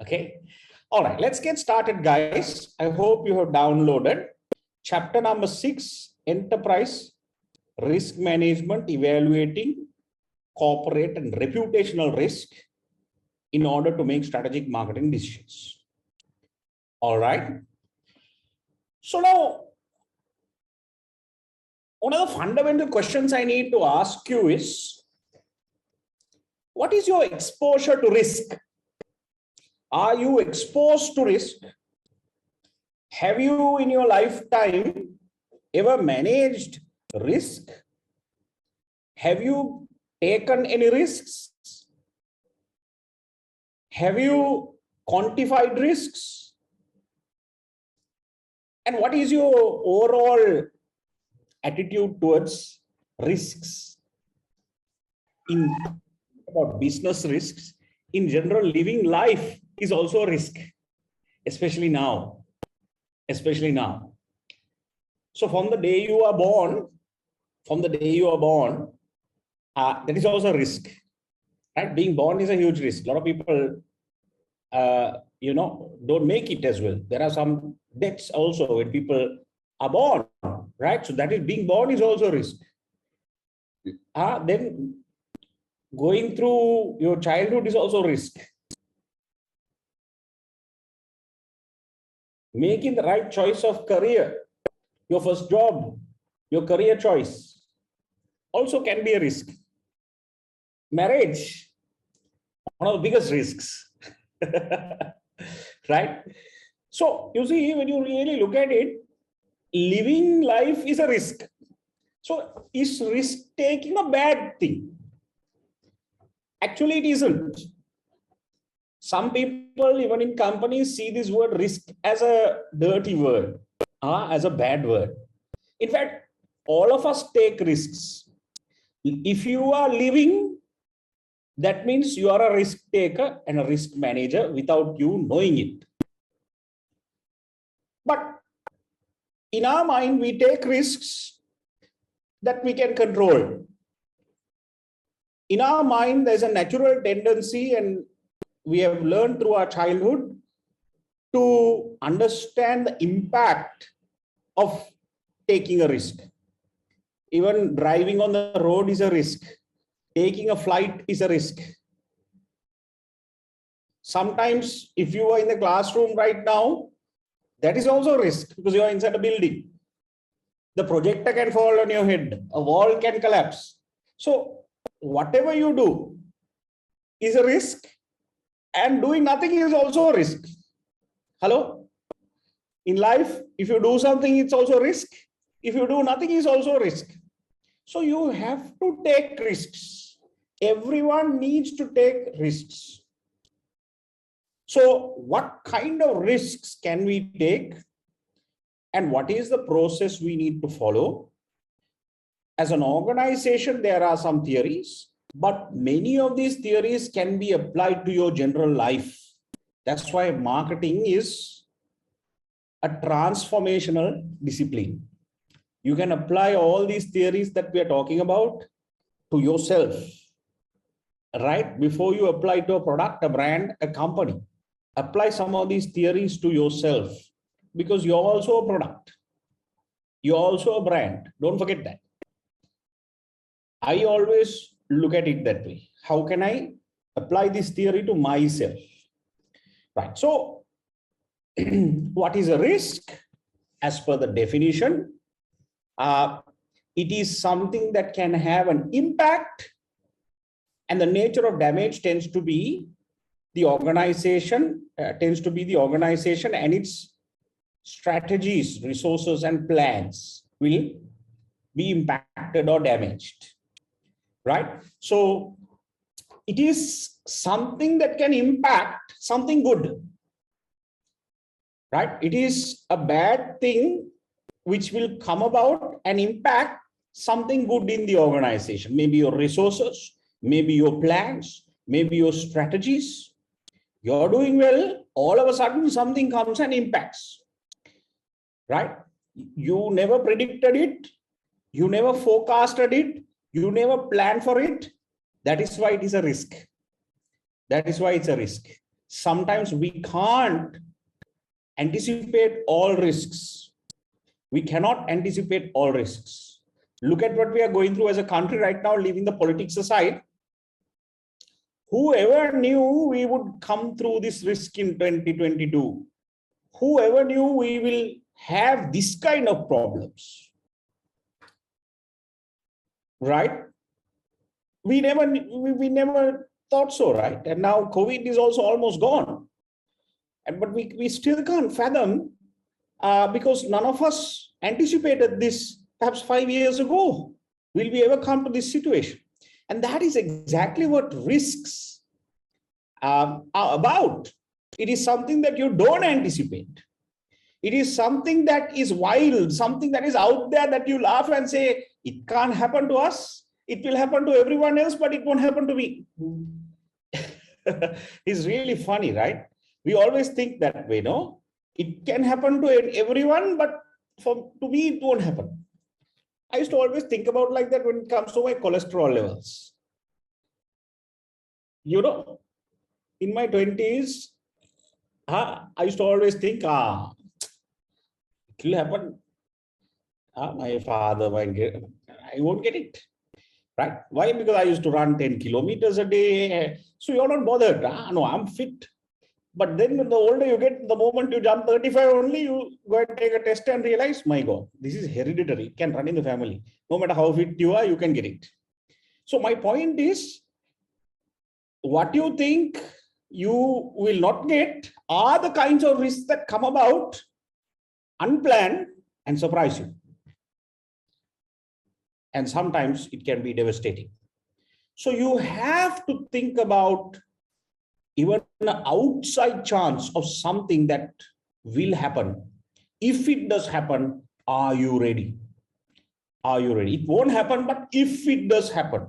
Okay. All right, let's get started, guys. I hope you have downloaded chapter number 6, Enterprise Risk Management, Evaluating Corporate and Reputational Risk in order to make strategic marketing decisions. All right. So now, one of the fundamental questions I need to ask you is, what is your exposure to risk? Are you exposed to risk? Have you in your lifetime ever managed risk? Have you taken any risks? Have you quantified risks? And what is your overall attitude towards risks? In about business risks, in general, living life is also a risk, especially now. So from the day you are born, that is also a risk, right? Being born is a huge risk. A lot of people, don't make it as well. There are some deaths also when people are born, right? So that is, being born is also a risk. Then going through your childhood is also a risk. Making the right choice of career, your first job, your career choice also can be a risk. Marriage, one of the biggest risks, right? So you see, when you really look at it, living life is a risk. So is risk taking a bad thing? Actually, it isn't. Some people, even in companies, see this word risk as a dirty word, as a bad word. In fact, all of us take risks. If you are living, that means you are a risk taker and a risk manager without you knowing it. But in our mind, we take risks that we can control. In our mind, there's a natural tendency, and we have learned through our childhood to understand the impact of taking a risk. Even driving on the road is a risk. Taking a flight is a risk. Sometimes if you are in the classroom right now, that is also a risk because you are inside a building. The projector can fall on your head. A wall can collapse. So whatever you do is a risk. And doing nothing is also a risk. Hello? In life, if you do something, it's also a risk. If you do nothing, it's also a risk. So you have to take risks. Everyone needs to take risks. So what kind of risks can we take? And what is the process we need to follow? As an organization, there are some theories. But many of these theories can be applied to your general life. That's why marketing is a transformational discipline. You can apply all these theories that we are talking about to yourself, right? Before you apply to a product, a brand, a company, apply some of these theories to yourself because you're also a product. You're also a brand. Don't forget that. I always look at it that way. How can I apply this theory to myself? Right. So what is a risk? As per the definition, it is something that can have an impact, and the nature of damage tends to be the organization, and its strategies, resources, and plans will be impacted or damaged. Right? So it is something that can impact something good. Right? It is a bad thing which will come about and impact something good in the organization. Maybe your resources, maybe your plans, maybe your strategies. You're doing well, all of a sudden something comes and impacts. Right? You never predicted it. You never forecasted it. You never planned for it. That is why it is a risk. That is why it's a risk. sometimes we can't anticipate all risks. We cannot anticipate all risks. Look at what we are going through as a country right now, leaving the politics aside. Whoever knew we would come through this risk in 2022? Whoever knew we will have this kind of problems? Right? We never thought so, right? And now COVID is also almost gone. But we still can't fathom because none of us anticipated this perhaps 5 years ago. Will we ever come to this situation? And that is exactly what risks are about. It is something that you don't anticipate. It is something that is wild, something that is out there that you laugh and say, it can't happen to us. It will happen to everyone else, but it won't happen to me. It's really funny, right? We always think that way, no? It can happen to everyone, but to me, it won't happen. I used to always think about like that when it comes to my cholesterol levels. You know, in my 20s, I used to always think, it will happen. My father might get, I won't get it. Right? Why? Because I used to run 10 kilometers a day. So you're not bothered. No, I'm fit. But then the older you get, the moment you jump 35 only, you go and take a test and realize, my God, this is hereditary. It can run in the family. No matter how fit you are, you can get it. So my point is, what you think you will not get are the kinds of risks that come about unplanned and surprise you. And sometimes it can be devastating. So you have to think about even an outside chance of something that will happen. If it does happen, are you ready? Are you ready? It won't happen, but if it does happen,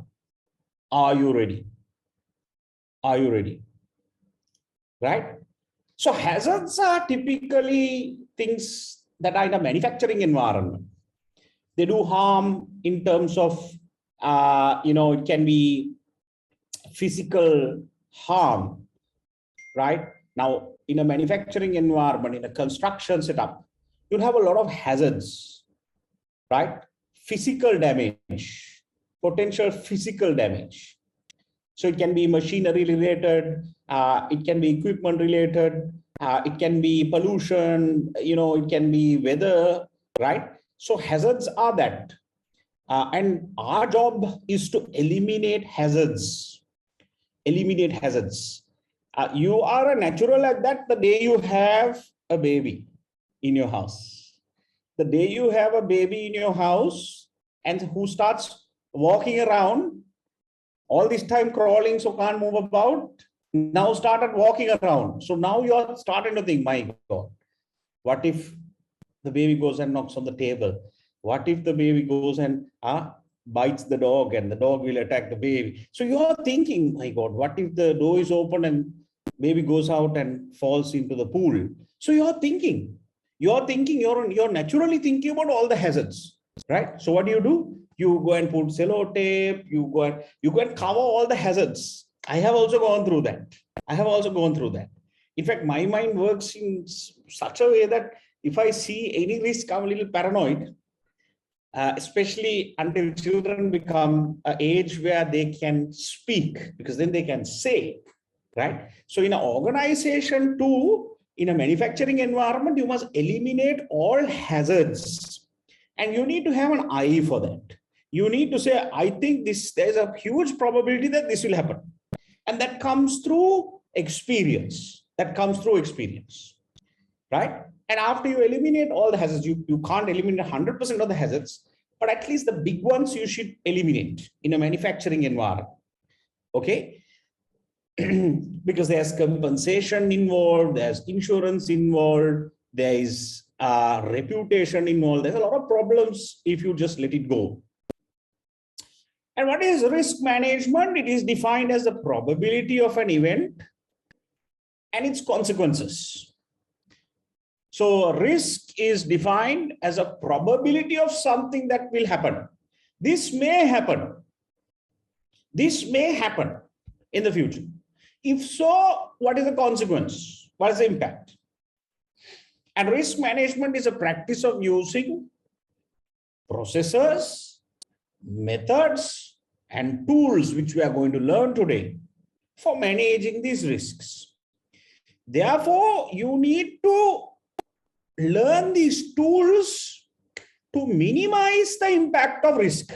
are you ready? Are you ready? Right? So hazards are typically things that are in a manufacturing environment. They do harm in terms of, it can be physical harm, right? Now, in a manufacturing environment, in a construction setup, you'll have a lot of hazards, right? Physical damage, potential physical damage. So it can be machinery related, it can be equipment related, it can be pollution, it can be weather, right? So hazards are that. And our job is to eliminate hazards. Eliminate hazards. You are a natural at that the day you have a baby in your house. The day you have a baby in your house and who starts walking around, all this time crawling, so can't move about, now started walking around. So now you're starting to think, my God, what if the baby goes and knocks on the table? What if the baby goes and bites the dog and the dog will attack the baby? So you're thinking, my God, what if the door is open and baby goes out and falls into the pool? So you're naturally thinking about all the hazards, right? So what do? You go and put sellotape, you go and cover all the hazards. I have also gone through that. In fact, my mind works in such a way that if I see any risk, I'm a little paranoid, especially until children become an age where they can speak, because then they can say, right? So in an organization too, in a manufacturing environment, you must eliminate all hazards. And you need to have an eye for that. You need to say, I think there's a huge probability that this will happen. And that comes through experience. Right? And after you eliminate all the hazards, you can't eliminate 100% of the hazards, but at least the big ones you should eliminate in a manufacturing environment. Okay? Because there's compensation involved, there's insurance involved, there is reputation involved. There's a lot of problems if you just let it go. And what is risk management? It is defined as the probability of an event and its consequences. So risk is defined as a probability of something that will happen. This may happen. This may happen in the future. If so, what is the consequence? What is the impact? And risk management is a practice of using processes, methods, and tools which we are going to learn today for managing these risks. Therefore, you need to learn these tools to minimize the impact of risk.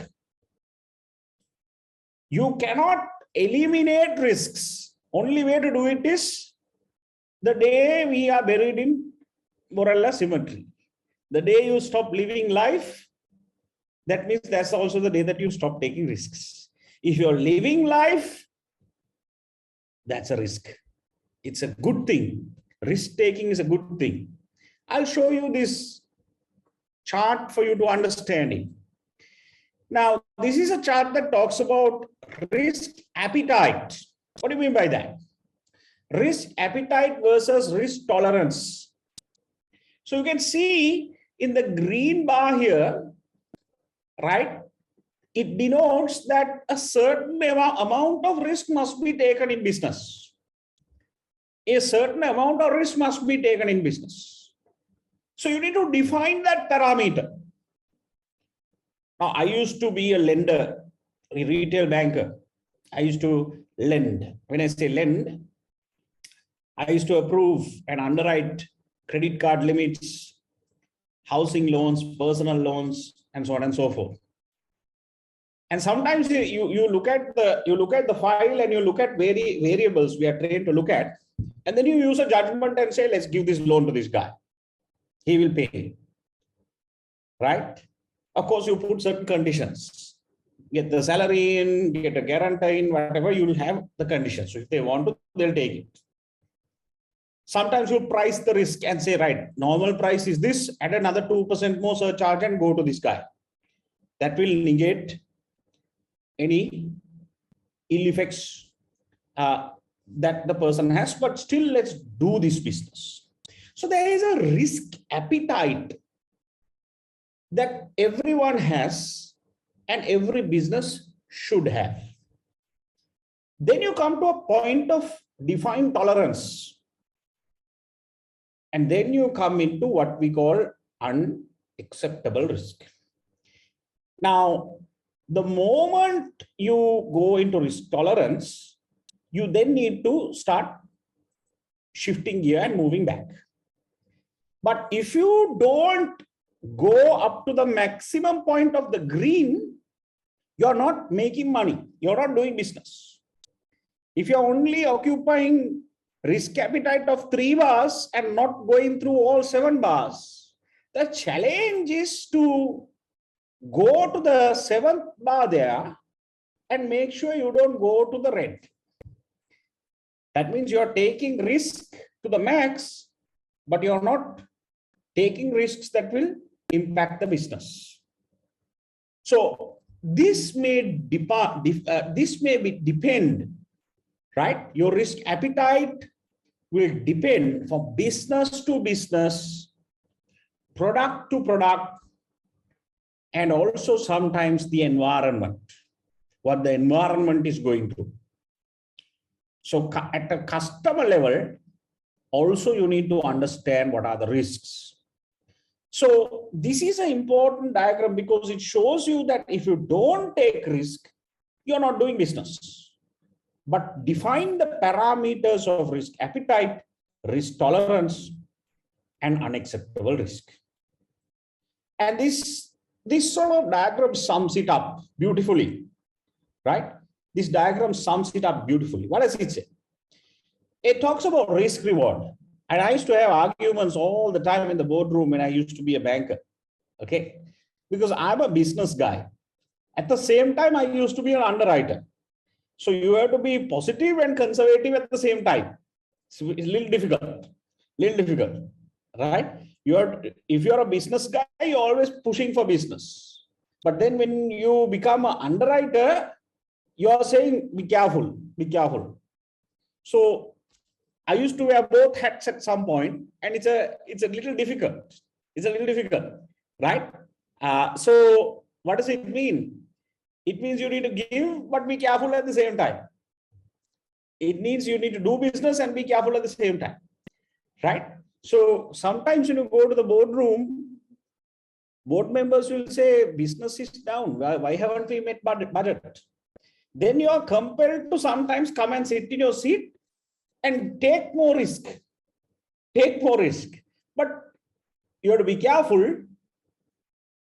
You cannot eliminate risks. Only way to do it is the day we are buried in more or less cemetery. The day you stop living life, that means that's also the day that you stop taking risks. If you're living life, that's a risk. It's a good thing. Risk taking is a good thing. I'll show you this chart for you to understand it. Now, this is a chart that talks about risk appetite. What do you mean by that? Risk appetite versus risk tolerance. So you can see in the green bar here, right? It denotes that a certain amount of risk must be taken in business. A certain amount of risk must be taken in business. So you need to define that parameter. Now, I used to be a lender, a retail banker. I used to lend. When I say lend, I used to approve and underwrite credit card limits, housing loans, personal loans, and so on and so forth. And sometimes you look at the file and you look at variables we are trained to look at, and then you use a judgment and say, let's give this loan to this guy. He will pay. Right? Of course, you put certain conditions. Get the salary in, get a guarantee in, whatever, you will have the conditions. So if they want to, they'll take it. Sometimes you price the risk and say, right, normal price is this, add another 2% more surcharge and go to this guy. That will negate any ill effects that the person has, but still let's do this business. So there is a risk appetite that everyone has and every business should have. Then you come to a point of defined tolerance. And then you come into what we call unacceptable risk. Now, the moment you go into risk tolerance, you then need to start shifting gear and moving back. But if you don't go up to the maximum point of the green, you're not making money. You're not doing business. If you're only occupying risk appetite of 3 bars and not going through all 7 bars, the challenge is to go to the 7th bar there and make sure you don't go to the red. That means you're taking risk to the max, but you're not taking risks that will impact the business. So this may depend, right? Your risk appetite will depend from business to business, product to product, and also sometimes the environment, what the environment is going through. So at a customer level, also you need to understand what are the risks. So this is an important diagram because it shows you that if you don't take risk, you're not doing business. But define the parameters of risk appetite, risk tolerance, and unacceptable risk. And this sort of diagram sums it up beautifully, right? This diagram sums it up beautifully. What does it say? It talks about risk reward. And I used to have arguments all the time in the boardroom when I used to be a banker, okay? Because I'm a business guy. At the same time, I used to be an underwriter. So you have to be positive and conservative at the same time. So it's a little difficult, right? If you're a business guy, you're always pushing for business. But then when you become an underwriter, you're saying, be careful, be careful. So I used to wear both hats at some point, and it's a little difficult. It's a little difficult, right? So what does it mean? It means you need to give, but be careful at the same time. It means you need to do business and be careful at the same time, right? So sometimes when you go to the boardroom, board members will say business is down. Why haven't we met budget? Then you are compelled to sometimes come and sit in your seat and take more risk. Take more risk. But you have to be careful,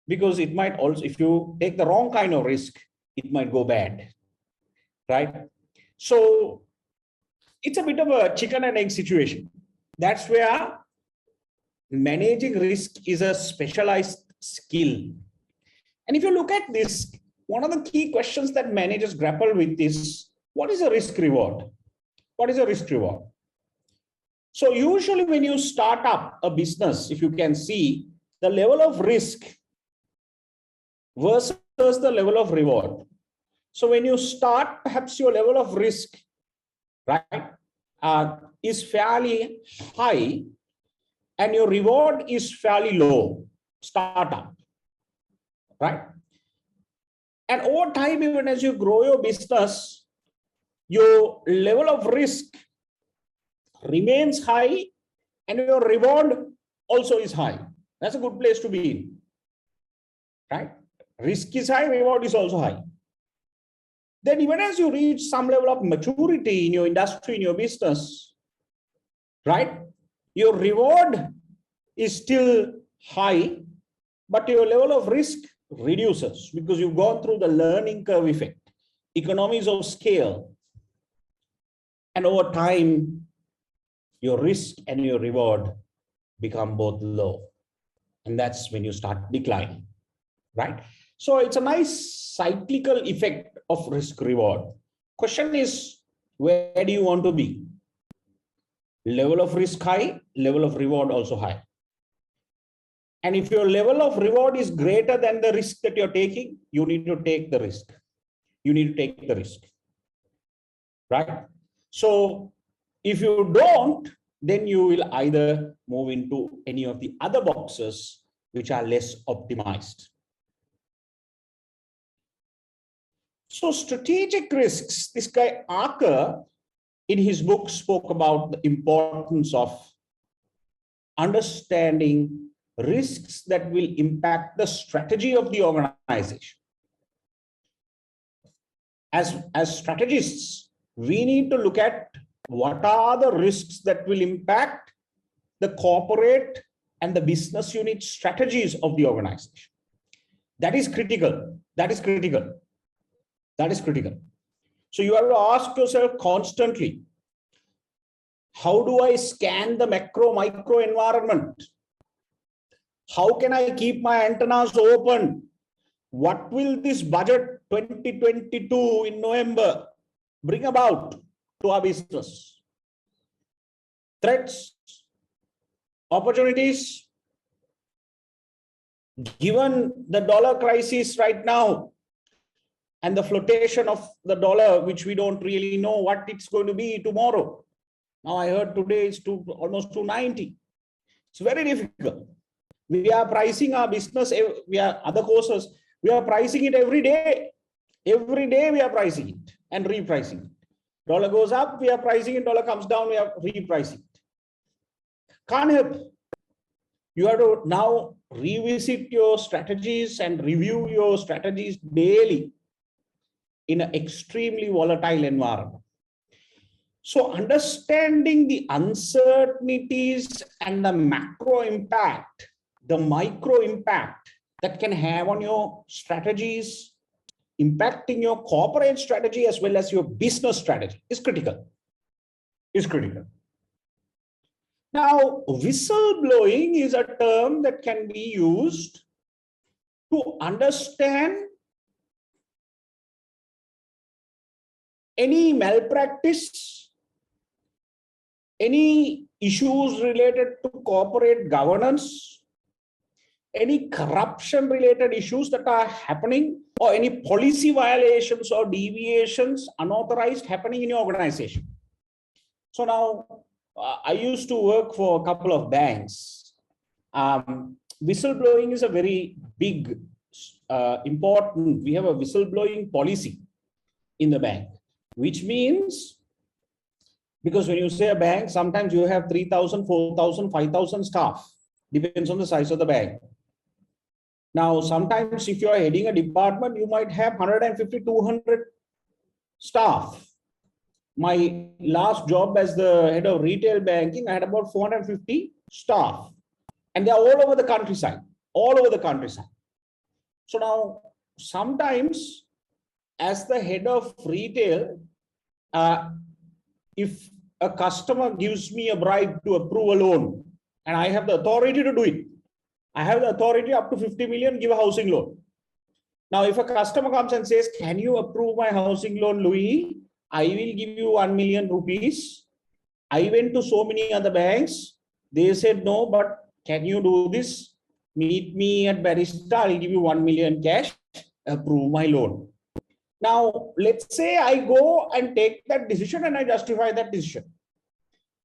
because it might also, if you take the wrong kind of risk, it might go bad, right? So it's a bit of a chicken and egg situation. That's where managing risk is a specialized skill. And if you look at this, one of the key questions that managers grapple with is, what is a risk reward? What is a risk reward? So usually when you start up a business, if you can see the level of risk versus the level of reward. So when you start, perhaps your level of risk, right, is fairly high, and your reward is fairly low, startup, right? And over time, even as you grow your business, your level of risk remains high and your reward also is high. That's a good place to be in, right? Risk is high, reward is also high. Then even as you reach some level of maturity in your industry, in your business, right, your reward is still high, but your level of risk reduces because you've gone through the learning curve effect, economies of scale. And over time, your risk and your reward become both low. And that's when you start declining, right? So it's a nice cyclical effect of risk reward. Question is, where do you want to be? Level of risk high, level of reward also high. And if your level of reward is greater than the risk that you're taking, you need to take the risk. You need to take the risk, right? So if you don't, then you will either move into any of the other boxes which are less optimized. So strategic risks, this guy Archer in his book spoke about the importance of understanding risks that will impact the strategy of the organization. As strategists, we need to look at what are the risks that will impact the corporate and the business unit strategies of the organization. That is critical. That is critical. That is critical. So you have to ask yourself constantly, how do I scan the macro micro environment? How can I keep my antennas open? What will this budget 2022 in November bring about to our business? Threats, opportunities. Given the dollar crisis right now and the flotation of the dollar, which we don't really know what it's going to be tomorrow. Now I heard today it's almost 290. It's very difficult. We are pricing our business, we are other courses, we are pricing it every day. Every day we are pricing it and repricing it. Dollar goes up, we are pricing it, dollar comes down, we are repricing it. Can't help. You have to now revisit your strategies and review your strategies daily in an extremely volatile environment. So understanding the uncertainties and the macro impact, the micro impact that can have on your strategies, impacting your corporate strategy as well as your business strategy is critical. Is critical. Now, whistleblowing is a term that can be used to understand any malpractice, any issues related to corporate governance, any corruption related issues that are happening, or any policy violations or deviations unauthorized happening in your organization. So now I used to work for a couple of banks. Whistleblowing is a very big, important, we have a whistleblowing policy in the bank, which means Because when you say a bank, sometimes you have 3,000, 4,000, 5,000 staff. Depends on the size of the bank. Now, sometimes if you are heading a department, you might have 150, 200 staff. My last job as the head of retail banking, I had about 450 staff. And they're all over the countryside, all over the countryside. So now, sometimes as the head of retail, if a customer gives me a bribe to approve a loan, and I have the authority to do it, I have the authority up to 50 million, give a housing loan. Now, if a customer comes and says, can you approve my housing loan, Louis? I will give you 1 million rupees. I went to so many other banks. They said, no, but can you do this? Meet me at Barista. I'll give you 1 million cash. Approve my loan. Now, let's say I go and take that decision and I justify that decision.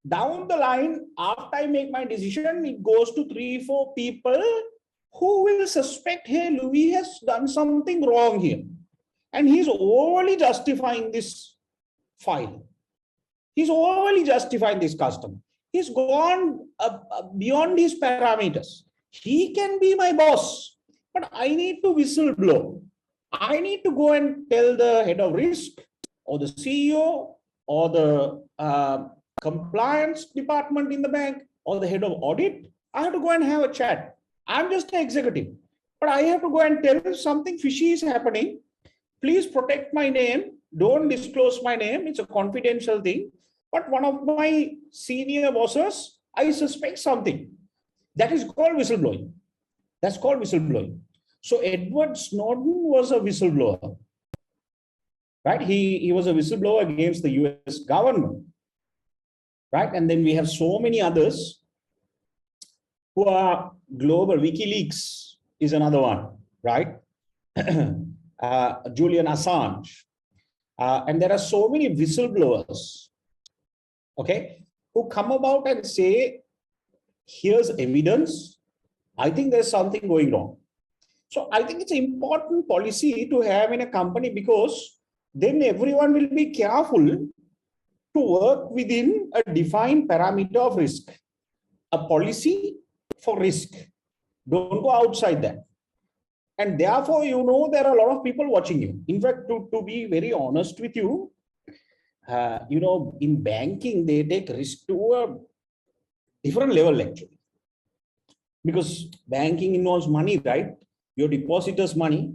Down the line, after I make my decision, it goes to 3-4 people who will suspect, hey, Louis has done something wrong here. And he's overly justifying this file. He's overly justifying this customer. He's gone beyond his parameters. He can be my boss, but I need to whistleblow. I need to go and tell the head of risk or the CEO or the compliance department in the bank or the head of audit. I have to go and have a chat. I'm just an executive, but I have to go and tell something fishy is happening. Please protect my name. Don't disclose my name. It's a confidential thing. But one of my senior bosses, I suspect something. That is called whistleblowing. That's called whistleblowing. So Edward Snowden was a whistleblower, right? He was a whistleblower against the US government, right? And then we have so many others who are global. WikiLeaks is another one, right? Julian Assange. And there are so many whistleblowers, okay, who come about and say, here's evidence. I think there's something going wrong. So I think it's an important policy to have in a company, because then everyone will be careful to work within a defined parameter of risk, a policy for risk. Don't go outside that. And therefore, you know, there are a lot of people watching you. In fact, to be very honest with you, you know, in banking, they take risk to a different level actually. Because banking involves money, right? Your depositors' money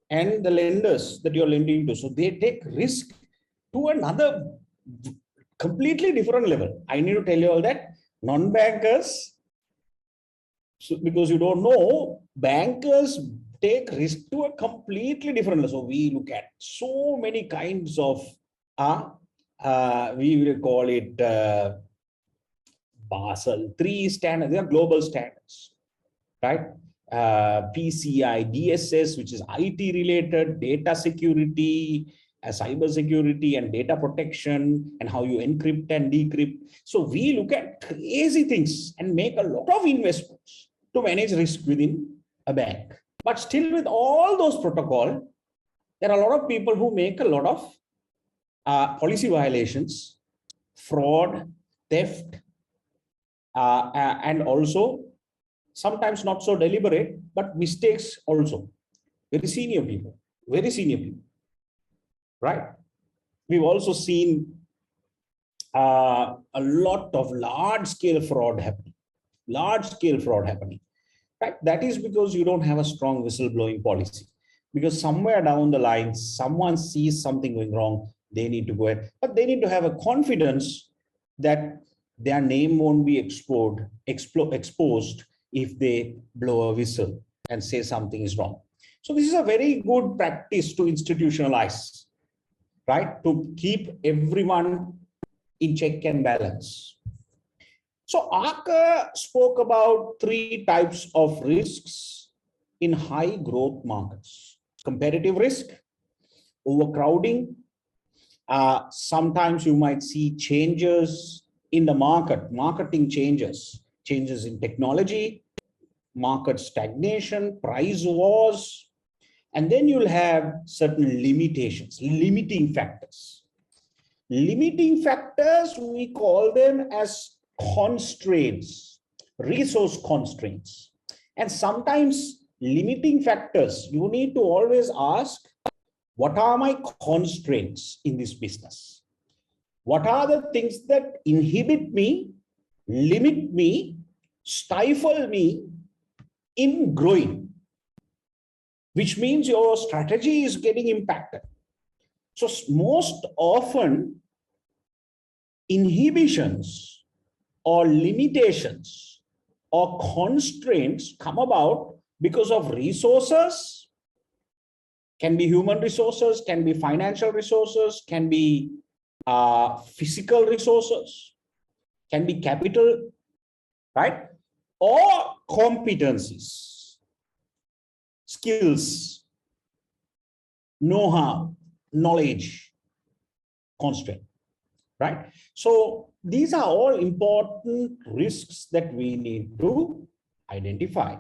and the lenders that you're lending to. So they take risk to another completely different level. I need to tell you all that. Non-bankers, so because you don't know, bankers take risk to a completely different level. So we look at so many kinds of, we will call it Basel III standards. They are global standards, right? PCI, DSS, which is IT related, data security, cyber security and data protection, and how you encrypt and decrypt. So we look at crazy things and make a lot of investments to manage risk within a bank. But still, with all those protocols, there are a lot of people who make a lot of policy violations, fraud, theft, and also sometimes not so deliberate, but mistakes also. Very senior people, right? We've also seen a lot of large-scale fraud happening, right? That is because you don't have a strong whistleblowing policy. Because somewhere down the line, someone sees something going wrong, they need to go ahead, but they need to have a confidence that their name won't be exposed if they blow a whistle and say something is wrong. So this is a very good practice to institutionalize, right? To keep everyone in check and balance. So Arka spoke about 3 types of risks in high growth markets: competitive risk, overcrowding. Sometimes you might see changes in the marketing changes in technology, market stagnation, price wars, and then you'll have certain limitations, limiting factors. Limiting factors, we call them as constraints, resource constraints. And sometimes limiting factors, you need to always ask, what are my constraints in this business? What are the things that inhibit me, limit me, stifle me in growing? Which means your strategy is getting impacted. So most often, inhibitions or limitations or constraints come about because of resources, can be human resources, can be financial resources, can be physical resources, can be capital, right? Or competencies, skills, know-how, knowledge, constraint, right? So these are all important risks that we need to identify.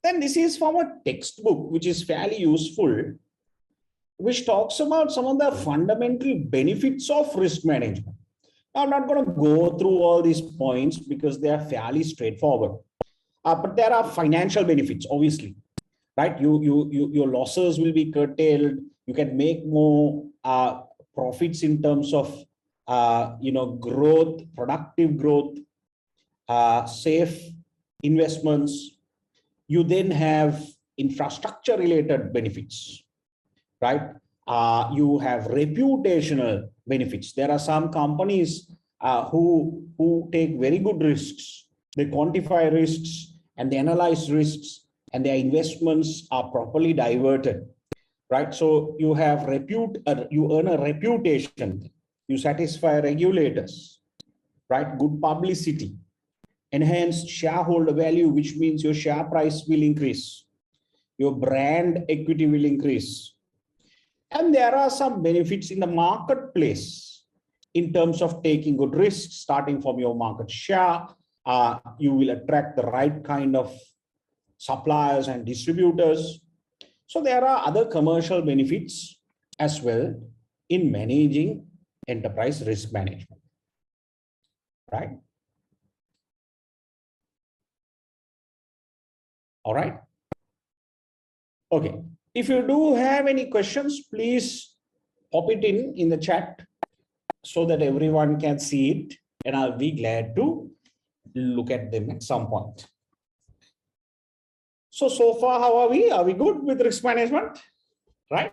Then this is from a textbook, which is fairly useful, which talks about some of the fundamental benefits of risk management. Now, I'm not going to go through all these points because they are fairly straightforward. But there are financial benefits, obviously, right? Your losses will be curtailed. You can make more profits in terms of growth, productive growth, safe investments. You then have infrastructure related benefits, right? You have reputational benefits. There are some companies who take very good risks. They quantify risks and they analyze risks, and their investments are properly diverted, right? So you have you earn a reputation. You satisfy regulators, right? Good publicity, enhanced shareholder value, which means your share price will increase, your brand equity will increase. And there are some benefits in the marketplace in terms of taking good risks, starting from your market share. You will attract the right kind of suppliers and distributors. So there are other commercial benefits as well in managing enterprise risk management, right? All right. Okay. If you do have any questions, please pop it in the chat so that everyone can see it, and I'll be glad to look at them at some point. So far, how are we? Are we good with risk management? Right?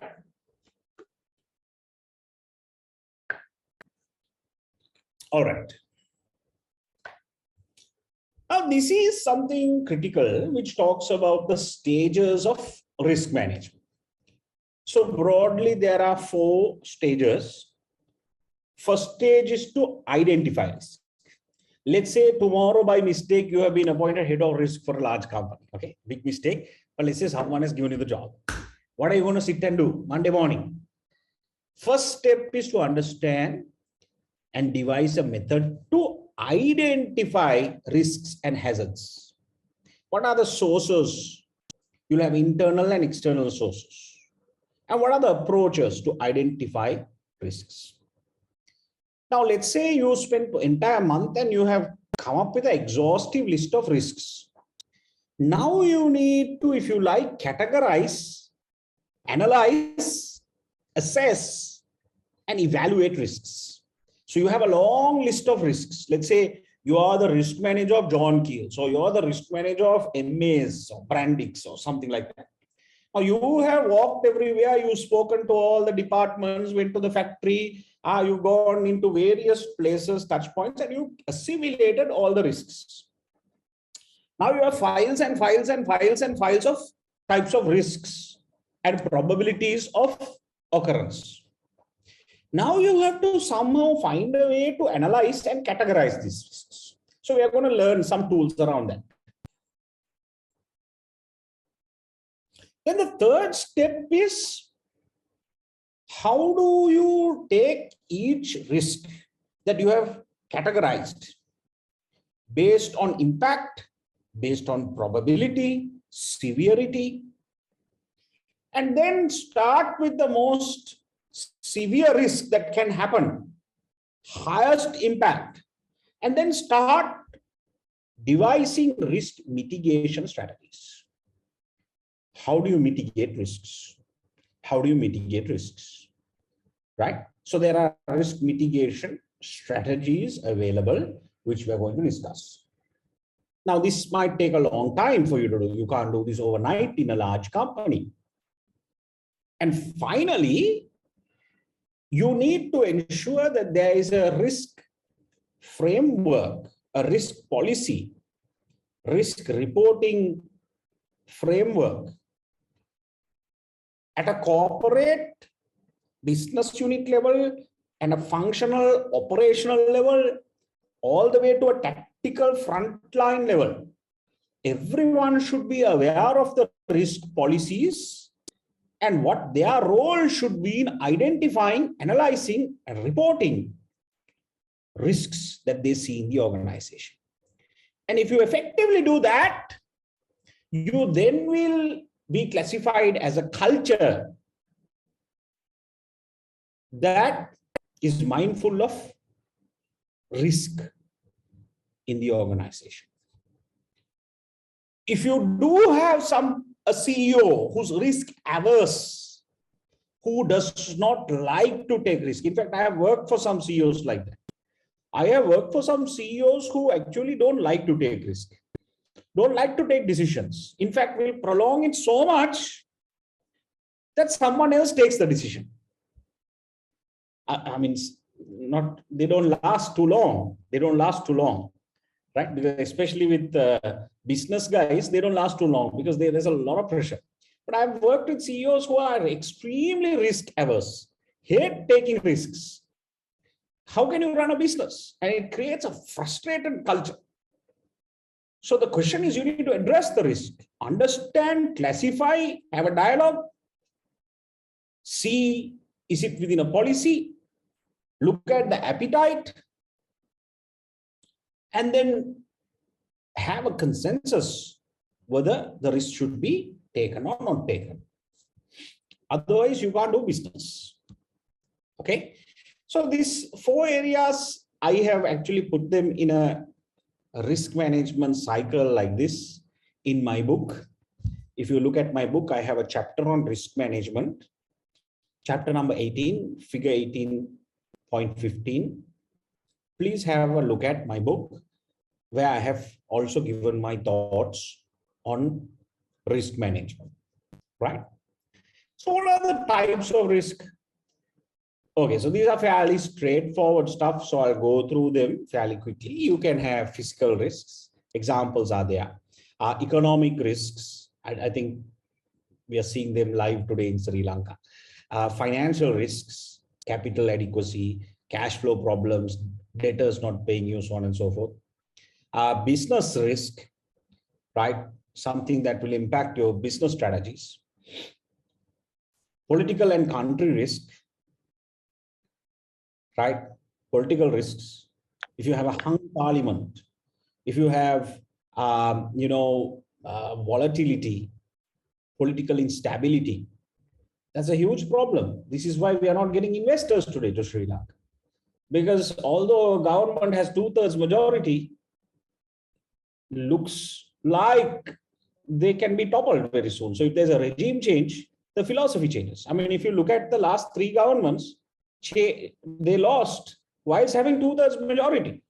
All right. Now, this is something critical, which talks about the stages of risk management. So broadly, there are 4 stages. First stage is to identify risk. Let's say tomorrow by mistake, you have been appointed head of risk for a large company. Okay, big mistake. But let's say someone has given you the job. What are you going to sit and do Monday morning? First step is to understand and devise a method to identify risks and hazards. What are the sources? You'll have internal and external sources. And what are the approaches to identify risks? Now, let's say you spent the entire month and you have come up with an exhaustive list of risks. Now you need to, if you like, categorize, analyze, assess, and evaluate risks. So you have a long list of risks. Let's say you are the risk manager of John Keel. So you are the risk manager of MAs or Brandix or something like that. Now you have walked everywhere. You've spoken to all the departments, went to the factory. You've gone into various places, touch points, and you assimilated all the risks. Now you have files and files and files and files of types of risks and probabilities of occurrence. Now you have to somehow find a way to analyze and categorize these risks. So we are going to learn some tools around that. Then the third step is, how do you take each risk that you have categorized based on impact, based on probability, severity, and then start with the most severe risk that can happen highest impact, and then start devising risk mitigation strategies. How do you mitigate risks? How do you mitigate risks? Right? So there are risk mitigation strategies available, which we are going to discuss. Now, this might take a long time for you to do. You can't do this overnight in a large company. And finally, you need to ensure that there is a risk framework, a risk policy, risk reporting framework at a corporate business unit level and a functional operational level, all the way to a tactical frontline level. Everyone should be aware of the risk policies and what their role should be in identifying, analyzing, and reporting risks that they see in the organization. And if you effectively do that, you then will be classified as a culture that is mindful of risk in the organization. If you do have a CEO who's risk averse, who does not like to take risk. In fact, I have worked for some CEOs like that. I have worked for some CEOs who actually don't like to take risk, don't like to take decisions. In fact, will prolong it so much that someone else takes the decision. I mean, they don't last too long. They don't last too long, right? Because especially with business guys, they don't last too long because there's a lot of pressure. But I've worked with CEOs who are extremely risk averse, hate taking risks. How can you run a business? And it creates a frustrated culture. So the question is, you need to address the risk, understand, classify, have a dialogue, see, is it within a policy, look at the appetite, and then have a consensus whether the risk should be taken or not taken. Otherwise, you can't do business. Okay. So these 4 areas, I have actually put them in a risk management cycle like this in my book. If you look at my book, I have a chapter on risk management, chapter number 18, figure 18.15. Please have a look at my book, where I have also given my thoughts on risk management, right? So what are the types of risk? Okay, so these are fairly straightforward stuff, so I'll go through them fairly quickly. You can have physical risks. Examples are there. Economic risks, I think we are seeing them live today in Sri Lanka. Financial risks, capital adequacy, cash flow problems, debtors not paying you, so on and so forth. Business risk, right? Something that will impact your business strategies. Political and country risk, right? Political risks. If you have a hung parliament, if you have, volatility, political instability, that's a huge problem. This is why we are not getting investors today to Sri Lanka. Because although government has 2/3 majority, looks like they can be toppled very soon. So if there's a regime change, the philosophy changes. I mean, if you look at the last 3 governments, they lost whilst having 2/3 majority.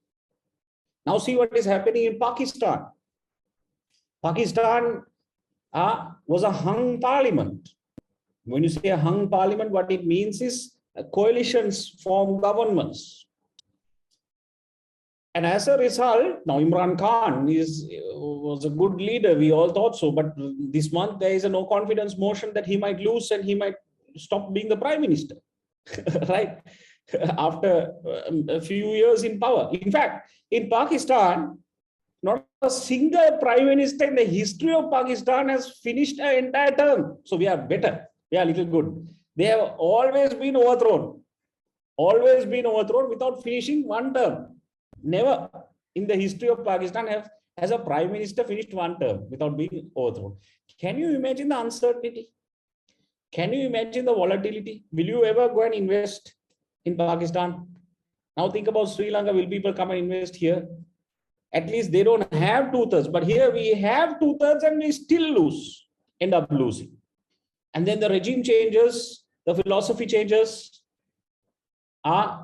Now see what is happening in Pakistan. Pakistan was a hung parliament. When you say a hung parliament, what it means is coalitions form governments. And as a result, now Imran Khan was a good leader. We all thought so. But this month, there is a no confidence motion that he might lose and he might stop being the prime minister, right? After a few years in power. In fact, in Pakistan, not a single prime minister in the history of Pakistan has finished an entire term. So we are better. We are a little good. They have always been overthrown without finishing one term. Never in the history of Pakistan has a prime minister finished one term without being overthrown. Can you imagine the uncertainty? Can you imagine the volatility? Will you ever go and invest in Pakistan? Now think about Sri Lanka. Will people come and invest here? At least they don't have 2/3, but here we have 2/3 and we still end up losing. And then the regime changes, the philosophy changes.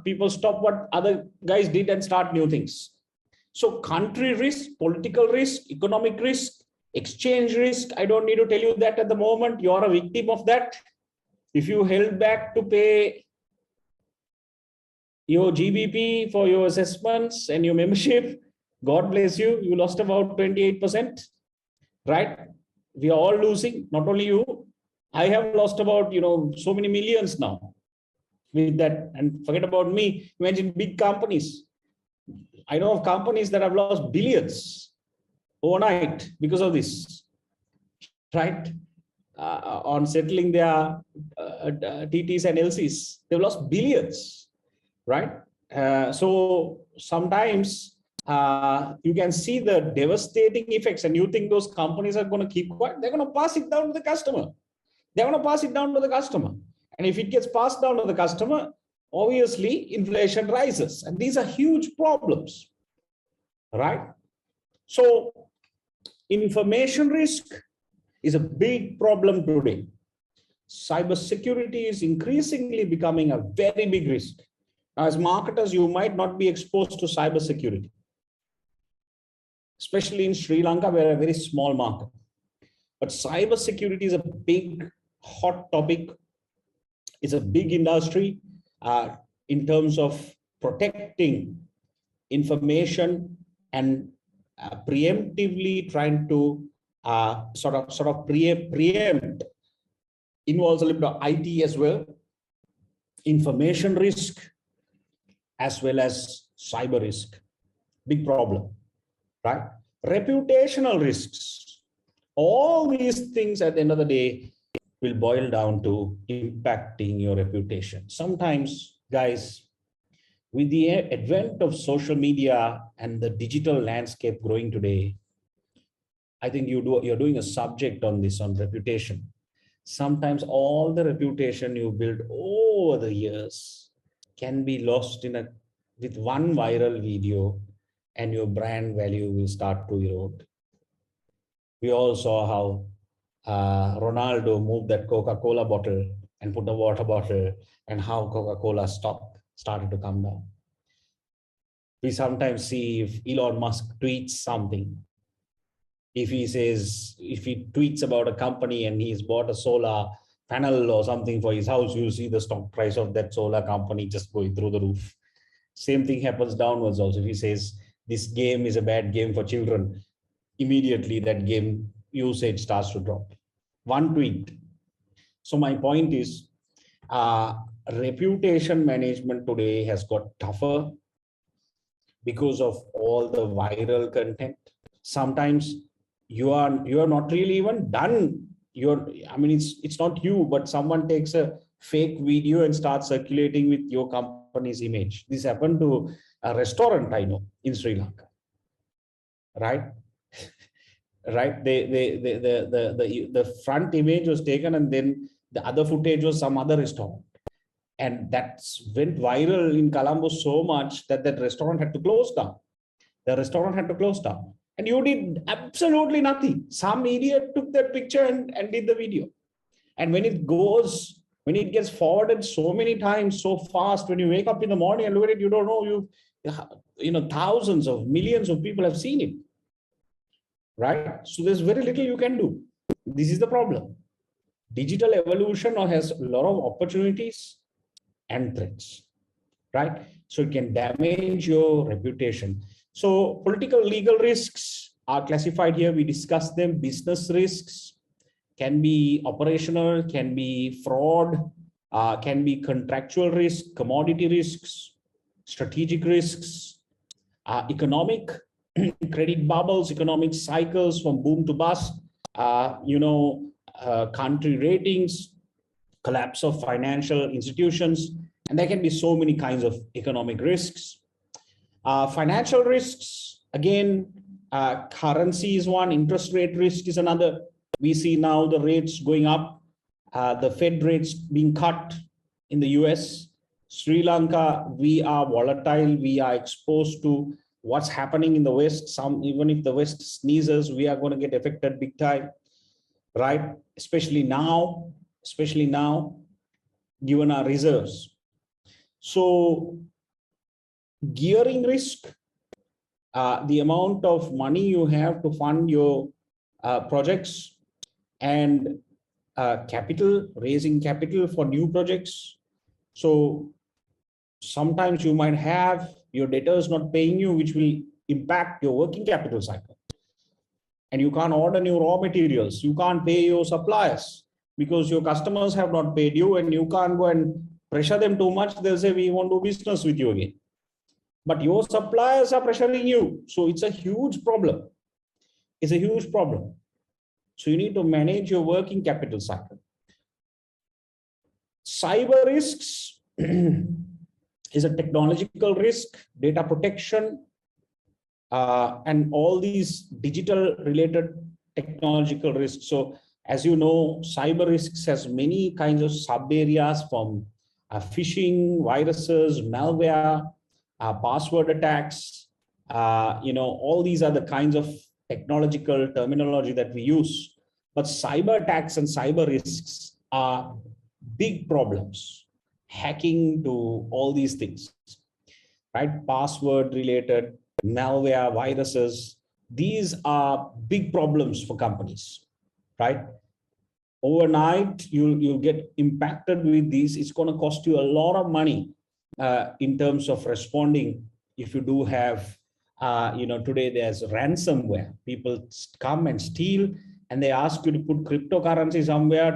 People stop what other guys did and start new things. So country risk, political risk, economic risk, exchange risk. I don't need to tell you that at the moment. You're a victim of that. If you held back to pay your GBP for your assessments and your membership, God bless you, you lost about 28%, right? We are all losing, not only you. I have lost about, so many millions now with that. And forget about me, imagine big companies. I know of companies that have lost billions overnight because of this, right? On settling their TTs and LCs, they've lost billions, right? So sometimes you can see the devastating effects, and you think those companies are going to keep quiet. They're going to pass it down to the customer. They're going to pass it down to the customer. And if it gets passed down to the customer, obviously inflation rises. And these are huge problems, right? So information risk is a big problem today. Cybersecurity is increasingly becoming a very big risk. As marketers, you might not be exposed to cybersecurity, especially in Sri Lanka, we're a very small market. But cybersecurity is a big, hot topic. It's a big industry in terms of protecting information and preemptively trying to sort of preempt. Involves a little bit of IT as well, information risk, as well as cyber risk. Big problem, right? Reputational risks. All these things at the end of the day will boil down to impacting your reputation. Sometimes, guys, with the advent of social media and the digital landscape growing today, I think you're doing a subject on this, on reputation. Sometimes all the reputation you build over the years can be lost with one viral video, and your brand value will start to erode. We all saw how Ronaldo moved that Coca-Cola bottle and put a water bottle, and how Coca-Cola stock started to come down. We sometimes see if Elon Musk tweets something, if he tweets about a company and he's bought a solar panel or something for his house, you see the stock price of that solar company just going through the roof. Same thing happens downwards also. If he says this game is a bad game for children, immediately that game usage starts to drop. One tweet. So my point is, reputation management today has got tougher because of all the viral content. Sometimes you are not really even done. It's not you, but someone takes a fake video and starts circulating with your company's image. This happened to a restaurant I know in Sri Lanka, right? Right? The front image was taken, and then the other footage was some other restaurant. And that went viral in Colombo so much that that restaurant had to close down. The restaurant had to close down. And you did absolutely nothing. Some idiot took that picture and did the video. And when it gets forwarded so many times, so fast, when you wake up in the morning and look at it, you don't know, thousands of millions of people have seen it. Right? So there's very little you can do. This is the problem. Digital evolution has a lot of opportunities and threats, right? So it can damage your reputation. So political legal risks are classified here. We discussed them. Business risks can be operational, can be fraud, can be contractual risk, commodity risks, strategic risks, economic credit bubbles, economic cycles from boom to bust, country ratings, collapse of financial institutions, and there can be so many kinds of economic risks. Financial risks, again, currency is one, interest rate risk is another. We see now the rates going up, the Fed rates being cut in the US. Sri Lanka, we are volatile. We are exposed to what's happening in the West. Even if the West sneezes, we are going to get affected big time, right? Especially now, given our reserves. So gearing risk, the amount of money you have to fund your projects, and raising capital for new projects. So sometimes you might have your debtors not paying you, which will impact your working capital cycle. And you can't order new raw materials. You can't pay your suppliers because your customers have not paid you, and you can't go and pressure them too much. They'll say, we won't do business with you again. But your suppliers are pressuring you. So it's a huge problem. It's a huge problem. So you need to manage your working capital cycle. Cyber risks is a technological risk, data protection, and all these digital related technological risks. So as you know, cyber risks has many kinds of sub areas, from phishing, viruses, malware, password attacks, all these are the kinds of technological terminology that we use. But cyber attacks and cyber risks are big problems. Hacking to all these things, right? Password related, malware, viruses, these are big problems for companies, right? Overnight, you'll get impacted with these. It's going to cost you a lot of money in terms of responding. If you do have, today there's ransomware. People come and steal, and they ask you to put cryptocurrency somewhere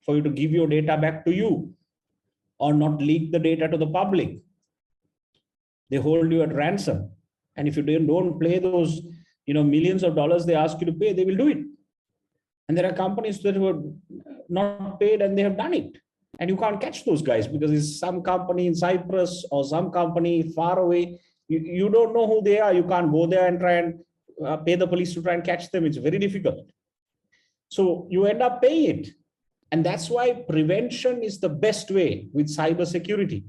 for you to give your data back to you, or not leak the data to the public. They hold you at ransom. And if you don't pay those, millions of dollars they ask you to pay, they will do it. And there are companies that were not paid and they have done it. And you can't catch those guys because it's some company in Cyprus or some company far away. You don't know who they are. You can't go there and try and pay the police to try and catch them. It's very difficult. So you end up paying it. And that's why prevention is the best way with cybersecurity.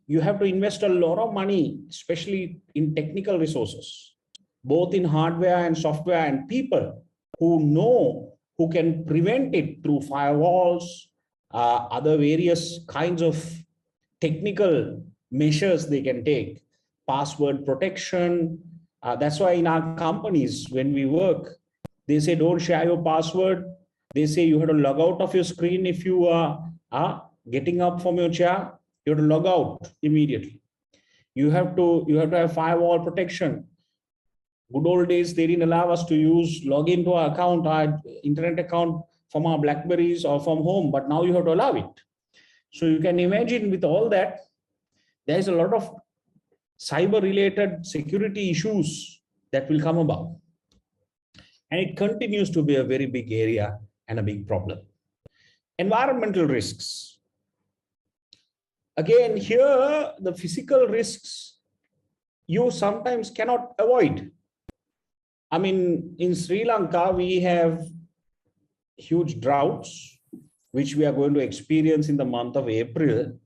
You have to invest a lot of money, especially in technical resources, both in hardware and software, and people who can prevent it through firewalls, other various kinds of technical measures they can take, password protection. That's why in our companies, when we work, they say, don't share your password. They say you have to log out of your screen if you are getting up from your chair. You have to log out immediately. You have to have firewall protection. Good old days, they didn't allow us to log into our account, our internet account from our Blackberries or from home, but now you have to allow it. So you can imagine with all that, there is a lot of cyber-related security issues that will come about. And it continues to be a very big area and a big problem. Environmental risks. Again, here, the physical risks you sometimes cannot avoid. I mean, in Sri Lanka, we have huge droughts, which we are going to experience in the month of April,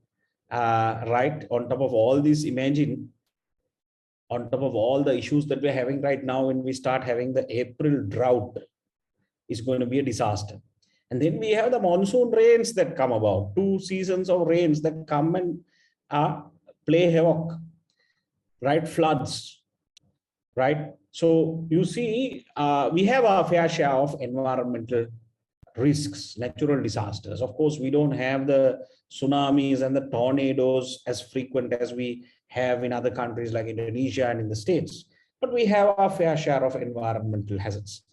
right? On top of all this, imagine, on top of all the issues that we're having right now, when we start having the April drought, is going to be a disaster. And then we have the monsoon rains that come about, 2 seasons of rains that come and play havoc, right? Floods, right? So you see, we have our fair share of environmental risks, natural disasters. Of course, we don't have the tsunamis and the tornadoes as frequent as we have in other countries like Indonesia and in the States, but we have our fair share of environmental hazards.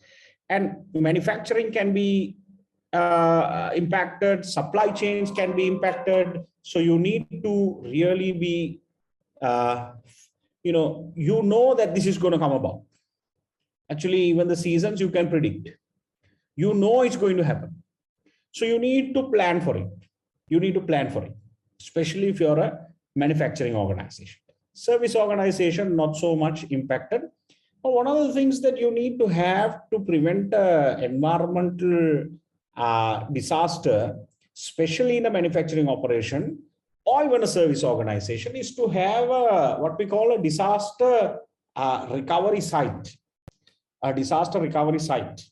And manufacturing can be impacted, supply chains can be impacted. So you need to really be, you know that this is going to come about. Actually, even the seasons you can predict. You know it's going to happen. So you need to plan for it. You need to plan for it, especially if you're a manufacturing organization. Service organization, not so much impacted. But one of the things that you need to have to prevent environmental disaster, especially in a manufacturing operation, or even a service organization is to have a, what we call a disaster recovery site. A disaster recovery site.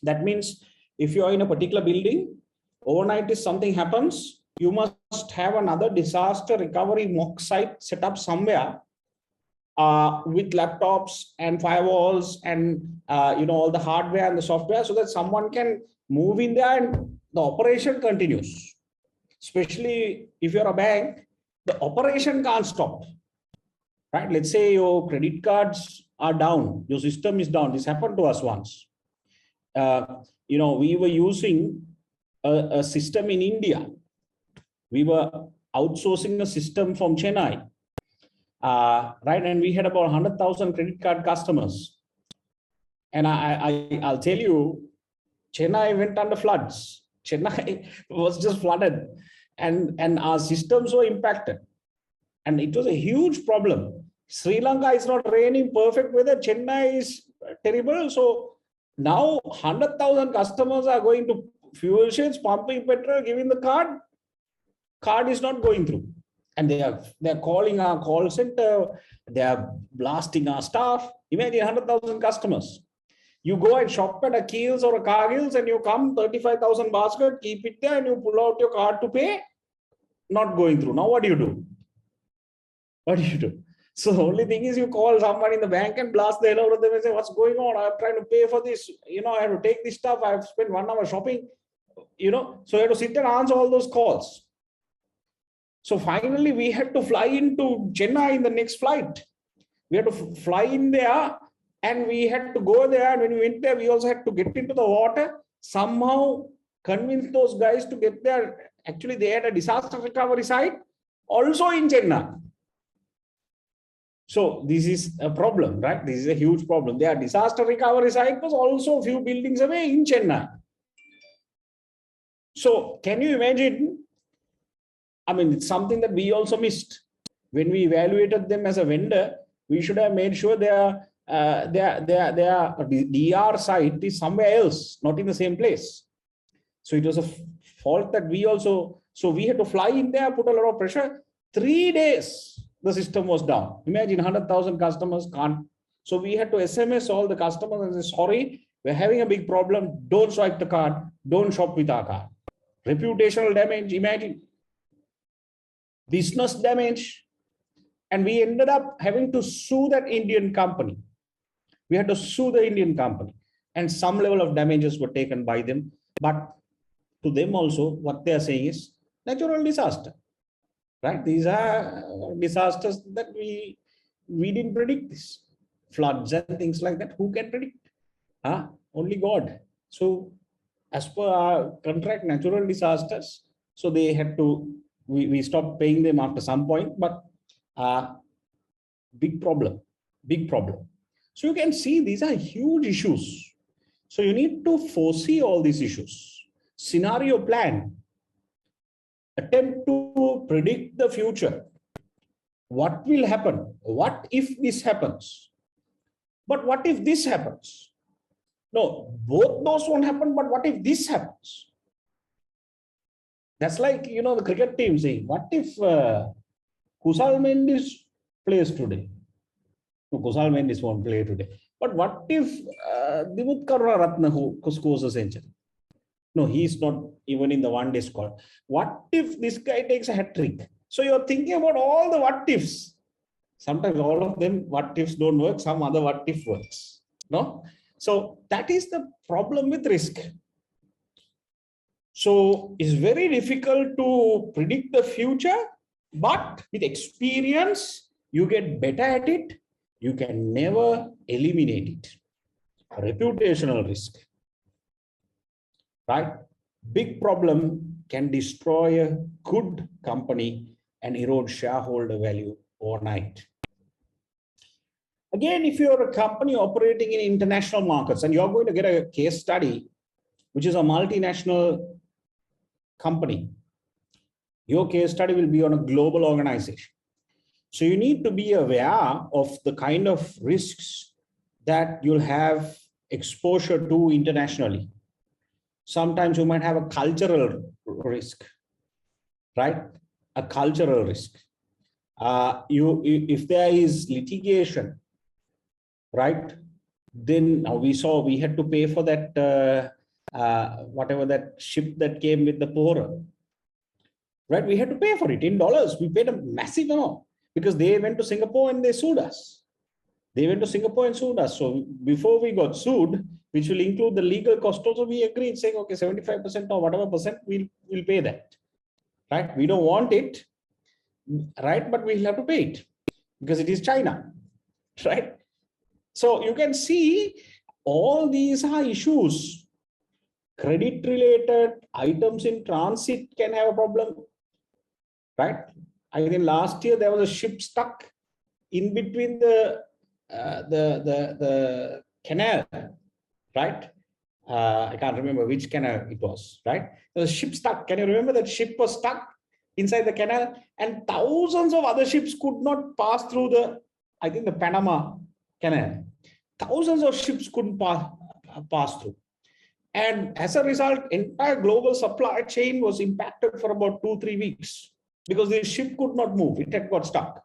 That means if you are in a particular building, overnight if something happens, you must have another disaster recovery mock site set up somewhere with laptops and firewalls and all the hardware and the software, so that someone can move in there and the operation continues. Especially if you're a bank, the operation can't stop. Right? Let's say your credit cards are down, your system is down. This happened to us once. We were using a system in India. We were outsourcing a system from Chennai, right? And we had about 100,000 credit card customers. And I'll tell you, Chennai went under floods. Chennai was just flooded, and our systems were impacted. And it was a huge problem. Sri Lanka is not raining perfect weather. Chennai is terrible. So now 100,000 customers are going to fuel sheds, pumping petrol, giving the card. Card is not going through. And they're calling our call center. They are blasting our staff. Imagine 100,000 customers. You go and shop at a Keels or a Cargill's and you come 35,000 basket, keep it there and you pull out your card to pay. Not going through. Now what do you do? What do you do? So the only thing is you call someone in the bank and blast the hell out of them and say, what's going on? I'm trying to pay for this. I have to take this stuff. I've spent 1 hour shopping, so you have to sit and answer all those calls. So finally we had to fly into Chennai in the next flight. We had to fly in there and we had to go there. And when we went there, we also had to get into the water, somehow convince those guys to get there. Actually, they had a disaster recovery site also in Chennai. So this is a problem, right? This is a huge problem. Their disaster recovery site was also a few buildings away in Chennai. So can you imagine? I mean, it's something that we also missed. When we evaluated them as a vendor, we should have made sure their DR site is somewhere else, not in the same place. So it was a fault that we also, so we had to fly in there, put a lot of pressure. 3 days. The system was down. Imagine 100,000 customers can't. So we had to SMS all the customers and say, sorry, we're having a big problem. Don't swipe the card. Don't shop with our card. Reputational damage, imagine. Business damage. And we ended up having to sue that Indian company. We had to sue the Indian company. And some level of damages were taken by them. But to them also, what they are saying is natural disaster. Right? These are disasters that we didn't predict this. Floods and things like that. Who can predict? Only God. So as per our contract, natural disasters, so they had to, we stopped paying them after some point, but big problem. So you can see these are huge issues. So you need to foresee all these issues. Scenario plan. Attempt to predict the future. What will happen? What if this happens? But what if this happens? No, both those won't happen, but what if this happens? That's like, the cricket team saying, what if Kusal Mendis plays today? No, Kusal Mendis won't play today. But what if Dimut Karunaratne scores a century? No, he's not even in the one-day squad. What if this guy takes a hat-trick? So you're thinking about all the what ifs. Sometimes all of them what ifs don't work. Some other what if works. No? So that is the problem with risk. So it's very difficult to predict the future, but with experience, you get better at it. You can never eliminate it. Reputational risk. Right? Big problem can destroy a good company and erode shareholder value overnight. Again, if you're a company operating in international markets and you're going to get a case study, which is a multinational company, your case study will be on a global organization. So you need to be aware of the kind of risks that you'll have exposure to internationally. Sometimes you might have a cultural risk, right? a cultural risk. If there is litigation, right, then we had to pay for that, whatever that ship that came with the pourer, right? We had to pay for it in dollars. We paid a massive amount because they went to Singapore and they sued us. They went to Singapore and sued us. So before we got sued, which will include the legal cost also, we agreed saying, okay, 75% or whatever percent, we'll pay that, right? We don't want it, right? But we'll have to pay it because it is China, right? So you can see all these are issues. Credit related items in transit can have a problem, right? I think last year there was a ship stuck in between the canal, right? I can't remember which canal it was, right? There was a ship stuck. Can you remember that ship was stuck inside the canal and thousands of other ships could not pass through I think the Panama Canal. Thousands of ships couldn't pass through. And as a result, entire global supply chain was impacted for about 2-3 weeks because the ship could not move. It had got stuck,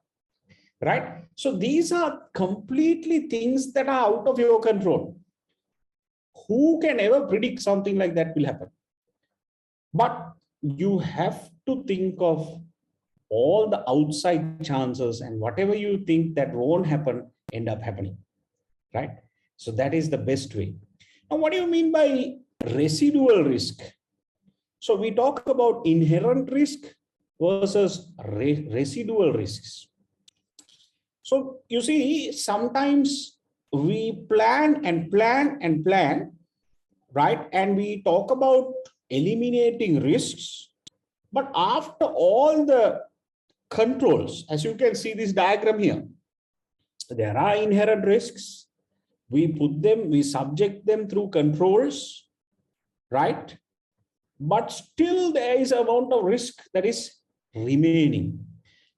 right? So these are completely things that are out of your control. Who can ever predict something like that will happen? But you have to think of all the outside chances, and whatever you think that won't happen, end up happening, right? So that is the best way. Now, what do you mean by residual risk? So we talk about inherent risk versus residual risks. So you see, sometimes we plan and plan and plan, right? And we talk about eliminating risks. But after all the controls, as you can see this diagram here, there are inherent risks. We put them, we subject them through controls, right? But still there is an amount of risk that is remaining.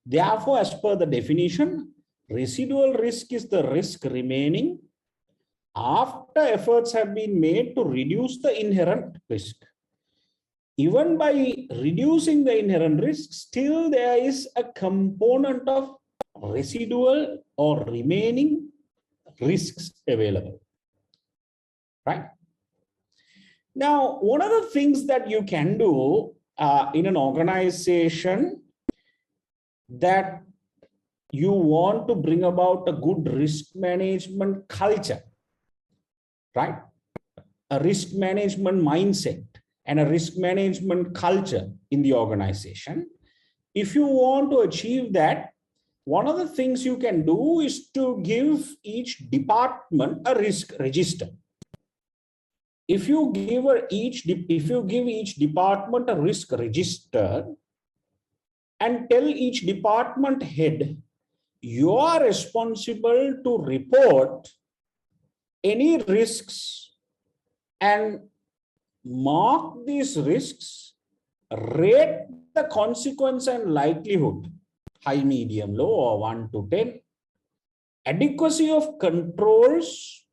Therefore, as per the definition, residual risk is the risk remaining after efforts have been made to reduce the inherent risk. Even by reducing the inherent risk, still there is a component of residual or remaining risks available, right? Now, one of the things that you can do in an organization that you want to bring about a good risk management culture, right? A risk management mindset and a risk management culture in the organization. If you want to achieve that, one of the things you can do is to give each department a risk register. If you give each department a risk register and tell each department head, you are responsible to report any risks and mark these risks, rate the consequence and likelihood, high, medium, low, or 1 to 10, adequacy of controls,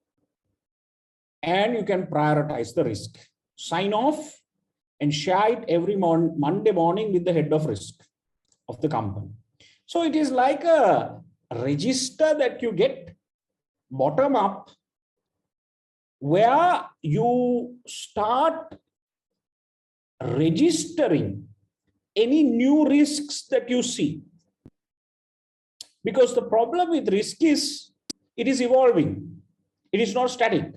and you can prioritize the risk. Sign off and share it every Monday morning with the head of risk of the company. So it is like a register that you get bottom up, where you start registering any new risks that you see. Because the problem with risk is it is evolving. It is not static.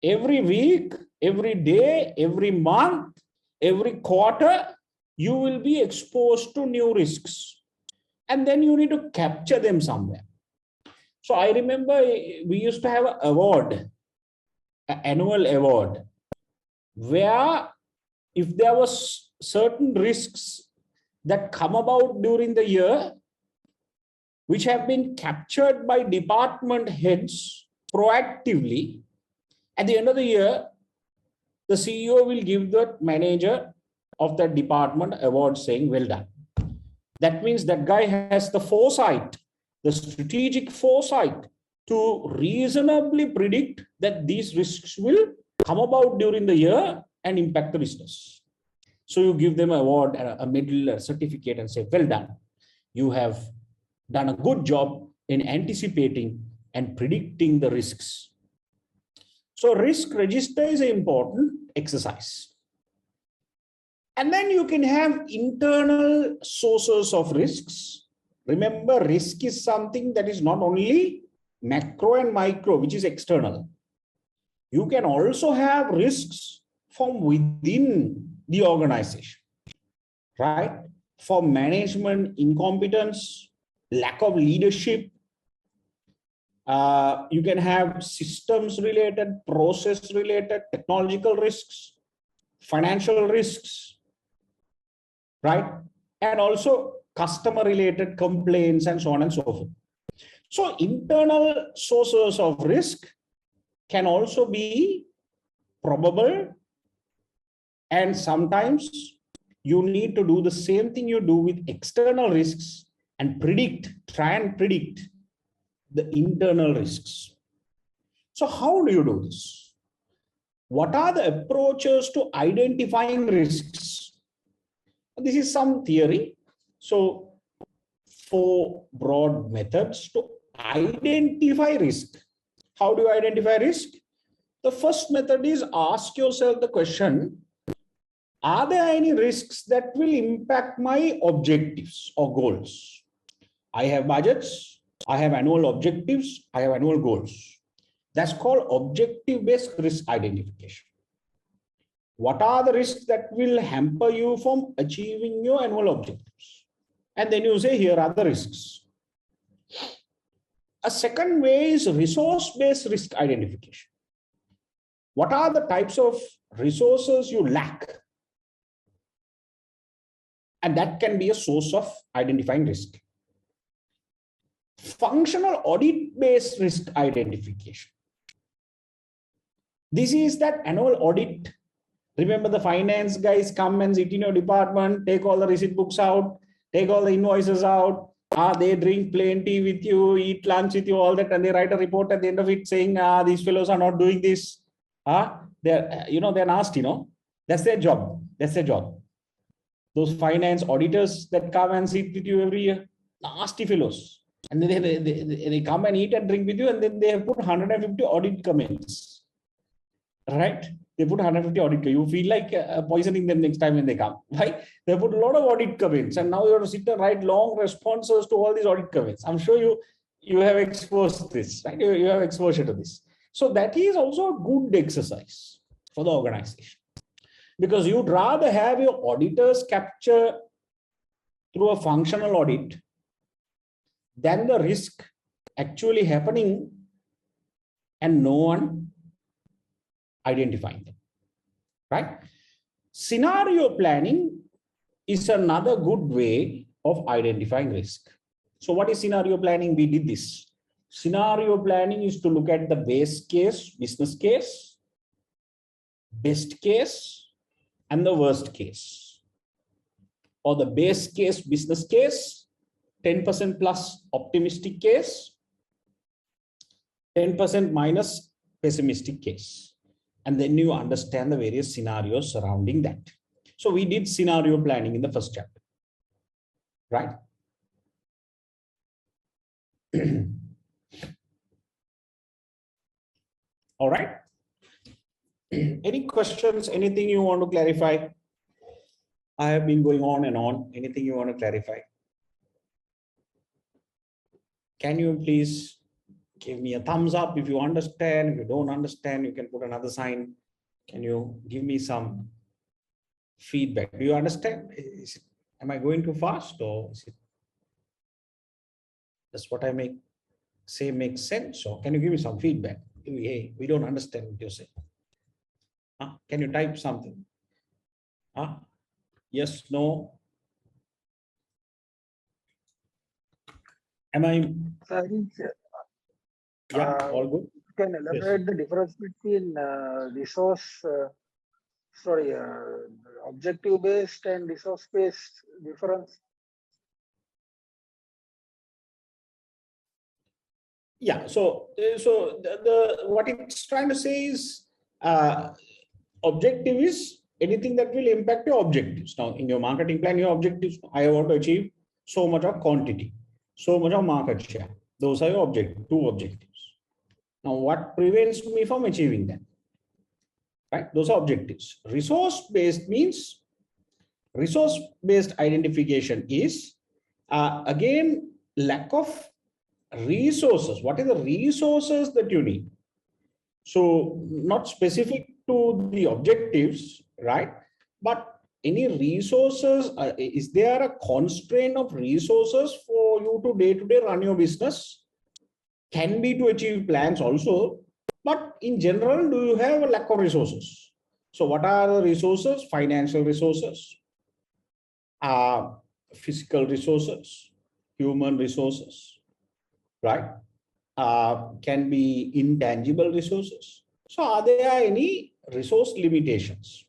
Every week, every day, every month, every quarter, you will be exposed to new risks. And then you need to capture them somewhere. So I remember we used to have an award, an annual award, where if there was certain risks that come about during the year, which have been captured by department heads proactively, at the end of the year, the CEO will give the manager of that department award saying, well done. That means that guy has the foresight, the strategic foresight to reasonably predict that these risks will come about during the year and impact the business. So you give them an award, a medal, a certificate, and say, well done. You have done a good job in anticipating and predicting the risks. So risk register is an important exercise. And then you can have internal sources of risks. Remember, risk is something that is not only macro and micro, which is external. You can also have risks from within the organization, right? For management incompetence, lack of leadership. You can have systems related, process related, technological risks, financial risks, right? And also customer related complaints and so on and so forth. So internal sources of risk can also be probable, and sometimes you need to do the same thing you do with external risks and try and predict the internal risks. So how do you do this? What are the approaches to identifying risks? This is some theory. So 4 broad methods to identify risk. How do you identify risk? The first method is ask yourself the question, are there any risks that will impact my objectives or goals? I have budgets, I have annual objectives, I have annual goals. That's called objective-based risk identification. What are the risks that will hamper you from achieving your annual objectives? And then you say, here are the risks. A second way is resource-based risk identification. What are the types of resources you lack? And that can be a source of identifying risk. Functional audit-based risk identification. This is that annual audit. Remember, the finance guys come and sit in your department, take all the receipt books out, take all the invoices out. They drink plenty with you, eat lunch with you, all that, and they write a report at the end of it saying, these fellows are not doing this. They're nasty, That's their job. That's their job. Those finance auditors that come and sit with you every year, nasty fellows. And then they come and eat and drink with you, and then they have put 150 audit comments. Right? They put 150 audit comments. You feel like poisoning them next time when they come, right? They put a lot of audit comments, and now you have to sit and write long responses to all these audit comments. I'm sure you have exposed this, right? You have exposure to this. So that is also a good exercise for the organization, because you'd rather have your auditors capture through a functional audit than the risk actually happening and no one identifying them, right? Scenario planning is another good way of identifying risk. So what is scenario planning? We did this. Scenario planning is to look at the base case, business case, best case, and the worst case. Or the base case, business case, 10% plus optimistic case, 10% minus pessimistic case. And then you understand the various scenarios surrounding that. So we did scenario planning in the first chapter, right? All right. Any questions? Anything you want to clarify? I have been going on and on. Anything you want to clarify? Can you please give me a thumbs up if you understand? If you don't understand, you can put another sign. Can you give me some feedback? Do you understand? Am I going too fast, or is it just what I say makes sense? Or can you give me some feedback? Hey, we don't understand what you're saying. Can you type something? Yes, no. Am I? Yeah, all good. Can elaborate the difference between objective-based and resource-based difference? Yeah. So what it's trying to say is objective is anything that will impact your objectives. Now, in your marketing plan, your objectives, I want to achieve so much of quantity, so much of market share. Those are your two objectives. Now, what prevents me from achieving that? Right? Those are objectives. Resource-based means resource-based identification is, again, lack of resources. What are the resources that you need? So not specific to the objectives, right? But any resources, is there a constraint of resources for you to day-to-day run your business? Can be to achieve plans also, but in general, do you have a lack of resources? So what are the resources? Financial resources, physical resources, human resources, right? Can be intangible resources. So are there any resource limitations?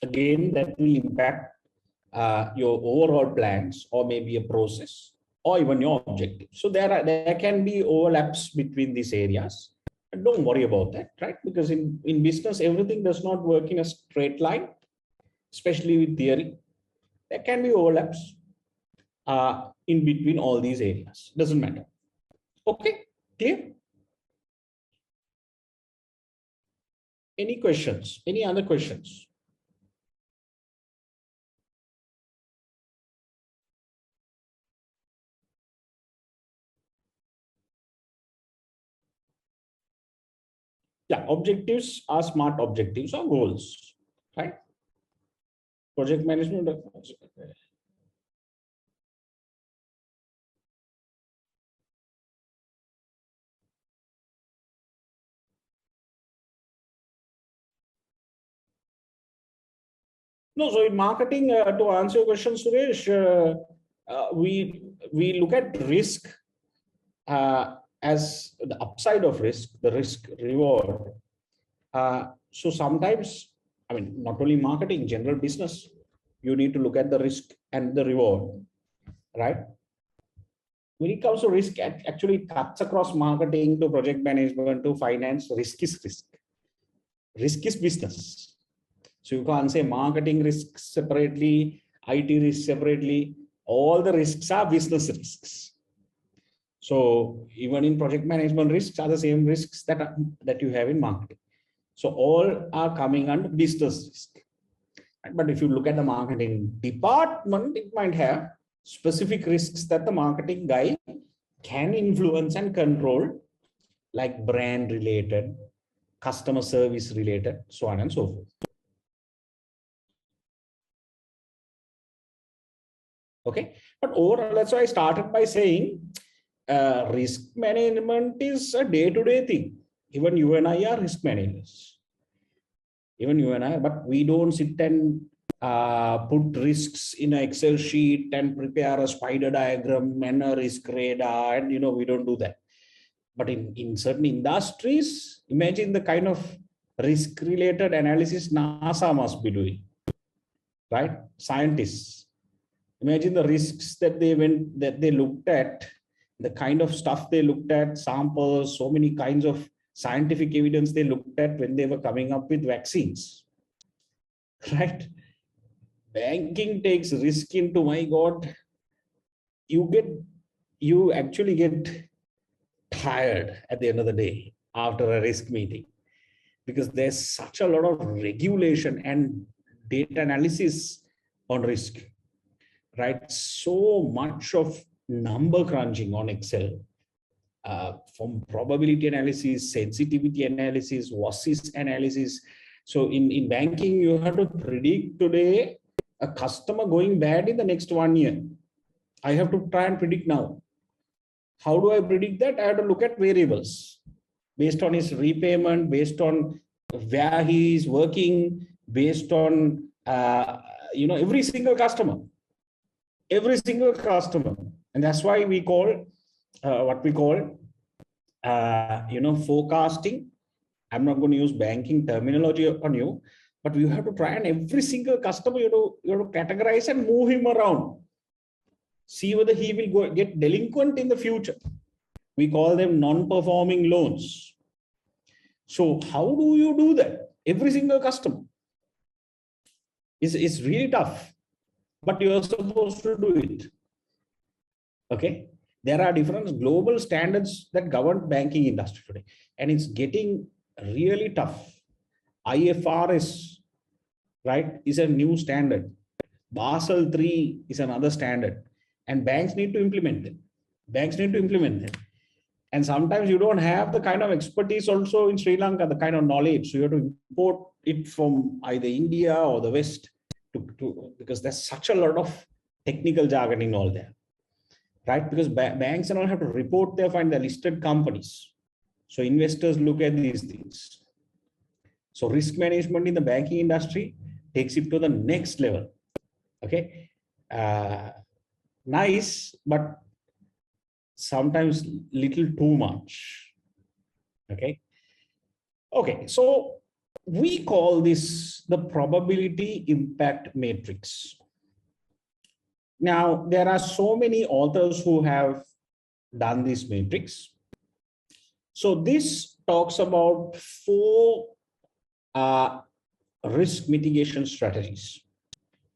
Again, that will impact your overall plans, or maybe a process, or even your objective. So there can be overlaps between these areas. And don't worry about that, right? Because in business, everything does not work in a straight line, especially with theory. There can be overlaps in between all these areas. Doesn't matter. Okay, clear? Any questions? Any other questions? Yeah, objectives are smart objectives or goals, right? Project management. No, so in marketing, to answer your question, Suresh, we look at risk as the upside of risk, the risk reward. So sometimes, I mean, not only marketing, general business, you need to look at the risk and the reward, right? When it comes to risk, actually it cuts across marketing to project management to finance. Risk is risk. Risk is business. So you can't say marketing risks separately, IT risks separately. All the risks are business risks. So even in project management, risks are the same risks that you have in marketing. So all are coming under business risk. But if you look at the marketing department, it might have specific risks that the marketing guy can influence and control, like brand related, customer service related, so on and so forth. Okay, but overall, that's why I started by saying risk management is a day-to-day thing. Even you and I are risk managers. Even you and I, but we don't sit and put risks in an Excel sheet and prepare a spider diagram and a risk radar, and we don't do that. But in certain industries, imagine the kind of risk-related analysis NASA must be doing, right? Scientists. Imagine the risks that they looked at, the kind of stuff they looked at, samples, so many kinds of scientific evidence they looked at when they were coming up with vaccines, right? Banking takes risk into, my God, you actually get tired at the end of the day after a risk meeting, because there's such a lot of regulation and data analysis on risk. Right, so much of number crunching on Excel, from probability analysis, sensitivity analysis, WASIS analysis. So in banking, you have to predict today a customer going bad in the next 1 year. I have to try and predict now. How do I predict that? I have to look at variables based on his repayment, based on where he is working, based on every single customer. And that's why we call what we call forecasting. I'm not going to use banking terminology on you, but you have to try and every single customer you have to categorize and move him around, see whether he will get delinquent in the future. We call them non-performing loans. So how do you do that? Every single customer. It's really tough, but you're supposed to do it. Okay. There are different global standards that govern banking industry today, and it's getting really tough. IFRS, right, is a new standard. Basel III is another standard, and banks need to implement them. Banks need to implement them. And sometimes you don't have the kind of expertise also in Sri Lanka, the kind of knowledge. So you have to import it from either India or the West because there's such a lot of technical jargon in all there, right? Because banks and all have to report their find the listed companies. So investors look at these things. So risk management in the banking industry takes it to the next level. Okay. Nice, but sometimes little too much. Okay. Okay. So we call this the probability impact matrix. Now, there are so many authors who have done this matrix. So this talks about 4 risk mitigation strategies,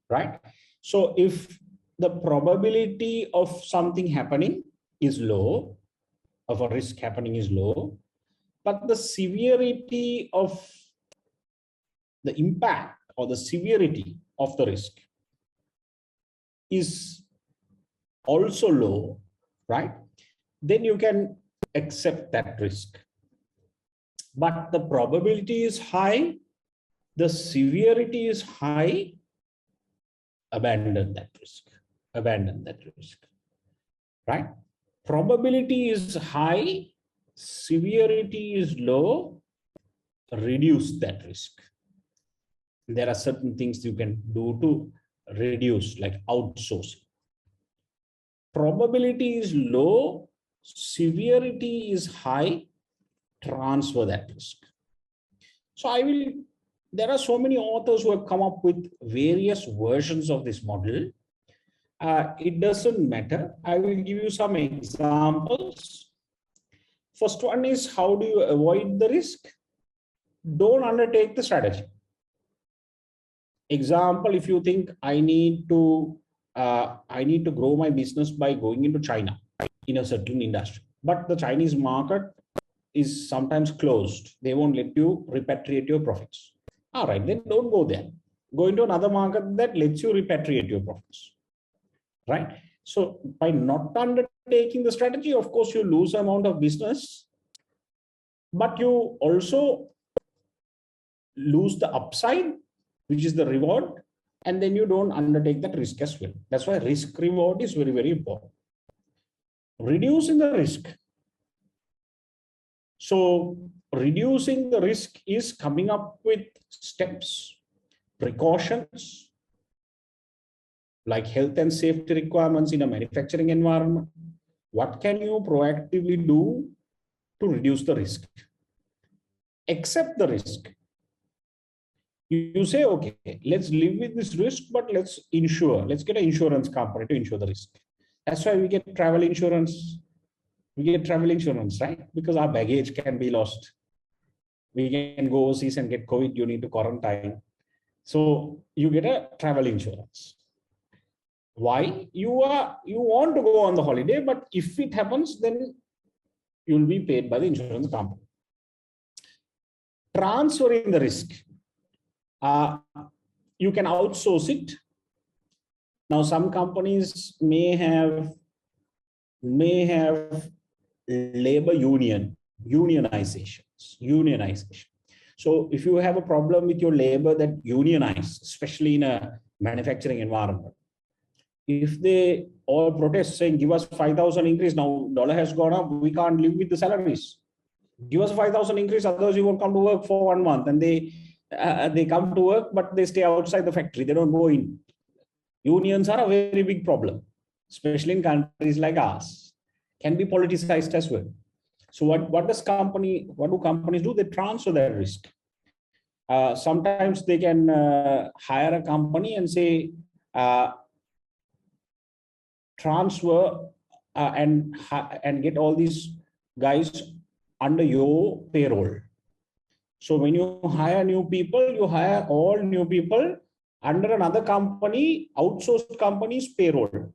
right? So if the probability of something happening is low, of a risk happening is low, but the severity of the impact or the severity of the risk is also low, right? Then you can accept that risk. But the probability is high, the severity is high, abandon that risk. Abandon that risk, right? Probability is high, severity is low, reduce that risk. There are certain things you can do to reduce, like outsourcing. Probability is low, severity is high, transfer that risk. So there are so many authors who have come up with various versions of this model. It doesn't matter. I will give you some examples. First one is, how do you avoid the risk? Don't undertake the strategy. Example, if you think I need to grow my business by going into China in a certain industry, but the Chinese market is sometimes closed. They won't let you repatriate your profits. All right, then don't go there. Go into another market that lets you repatriate your profits, right? So by not undertaking the strategy, of course, you lose amount of business, but you also lose the upside, which is the reward, and then you don't undertake that risk as well. That's why risk reward is very, very important. Reducing the risk. So reducing the risk is coming up with steps, precautions, like health and safety requirements in a manufacturing environment. What can you proactively do to reduce the risk? Accept the risk. You say, okay, let's live with this risk, but let's get an insurance company to insure the risk. That's why we get travel insurance. We get travel insurance, right? Because our baggage can be lost. We can go overseas and get COVID, you need to quarantine. So you get a travel insurance. Why? You want to go on the holiday, but if it happens, then you'll be paid by the insurance company. Transferring the risk. You can outsource it. Now, some companies may have labor unionization. So if you have a problem with your labor that unionize, especially in a manufacturing environment, if they all protest saying, give us 5,000 increase, now dollar has gone up, we can't live with the salaries. Give us 5,000 increase, otherwise you won't come to work for 1 month. And they come to work, but they stay outside the factory. They don't go in. Unions are a very big problem, especially in countries like ours. Can be politicized as well. So what do companies do? They transfer their risk. Sometimes they can hire a company and say, transfer and get all these guys under your payroll. So when you hire new people, you hire all new people Under another company, outsourced company's payroll.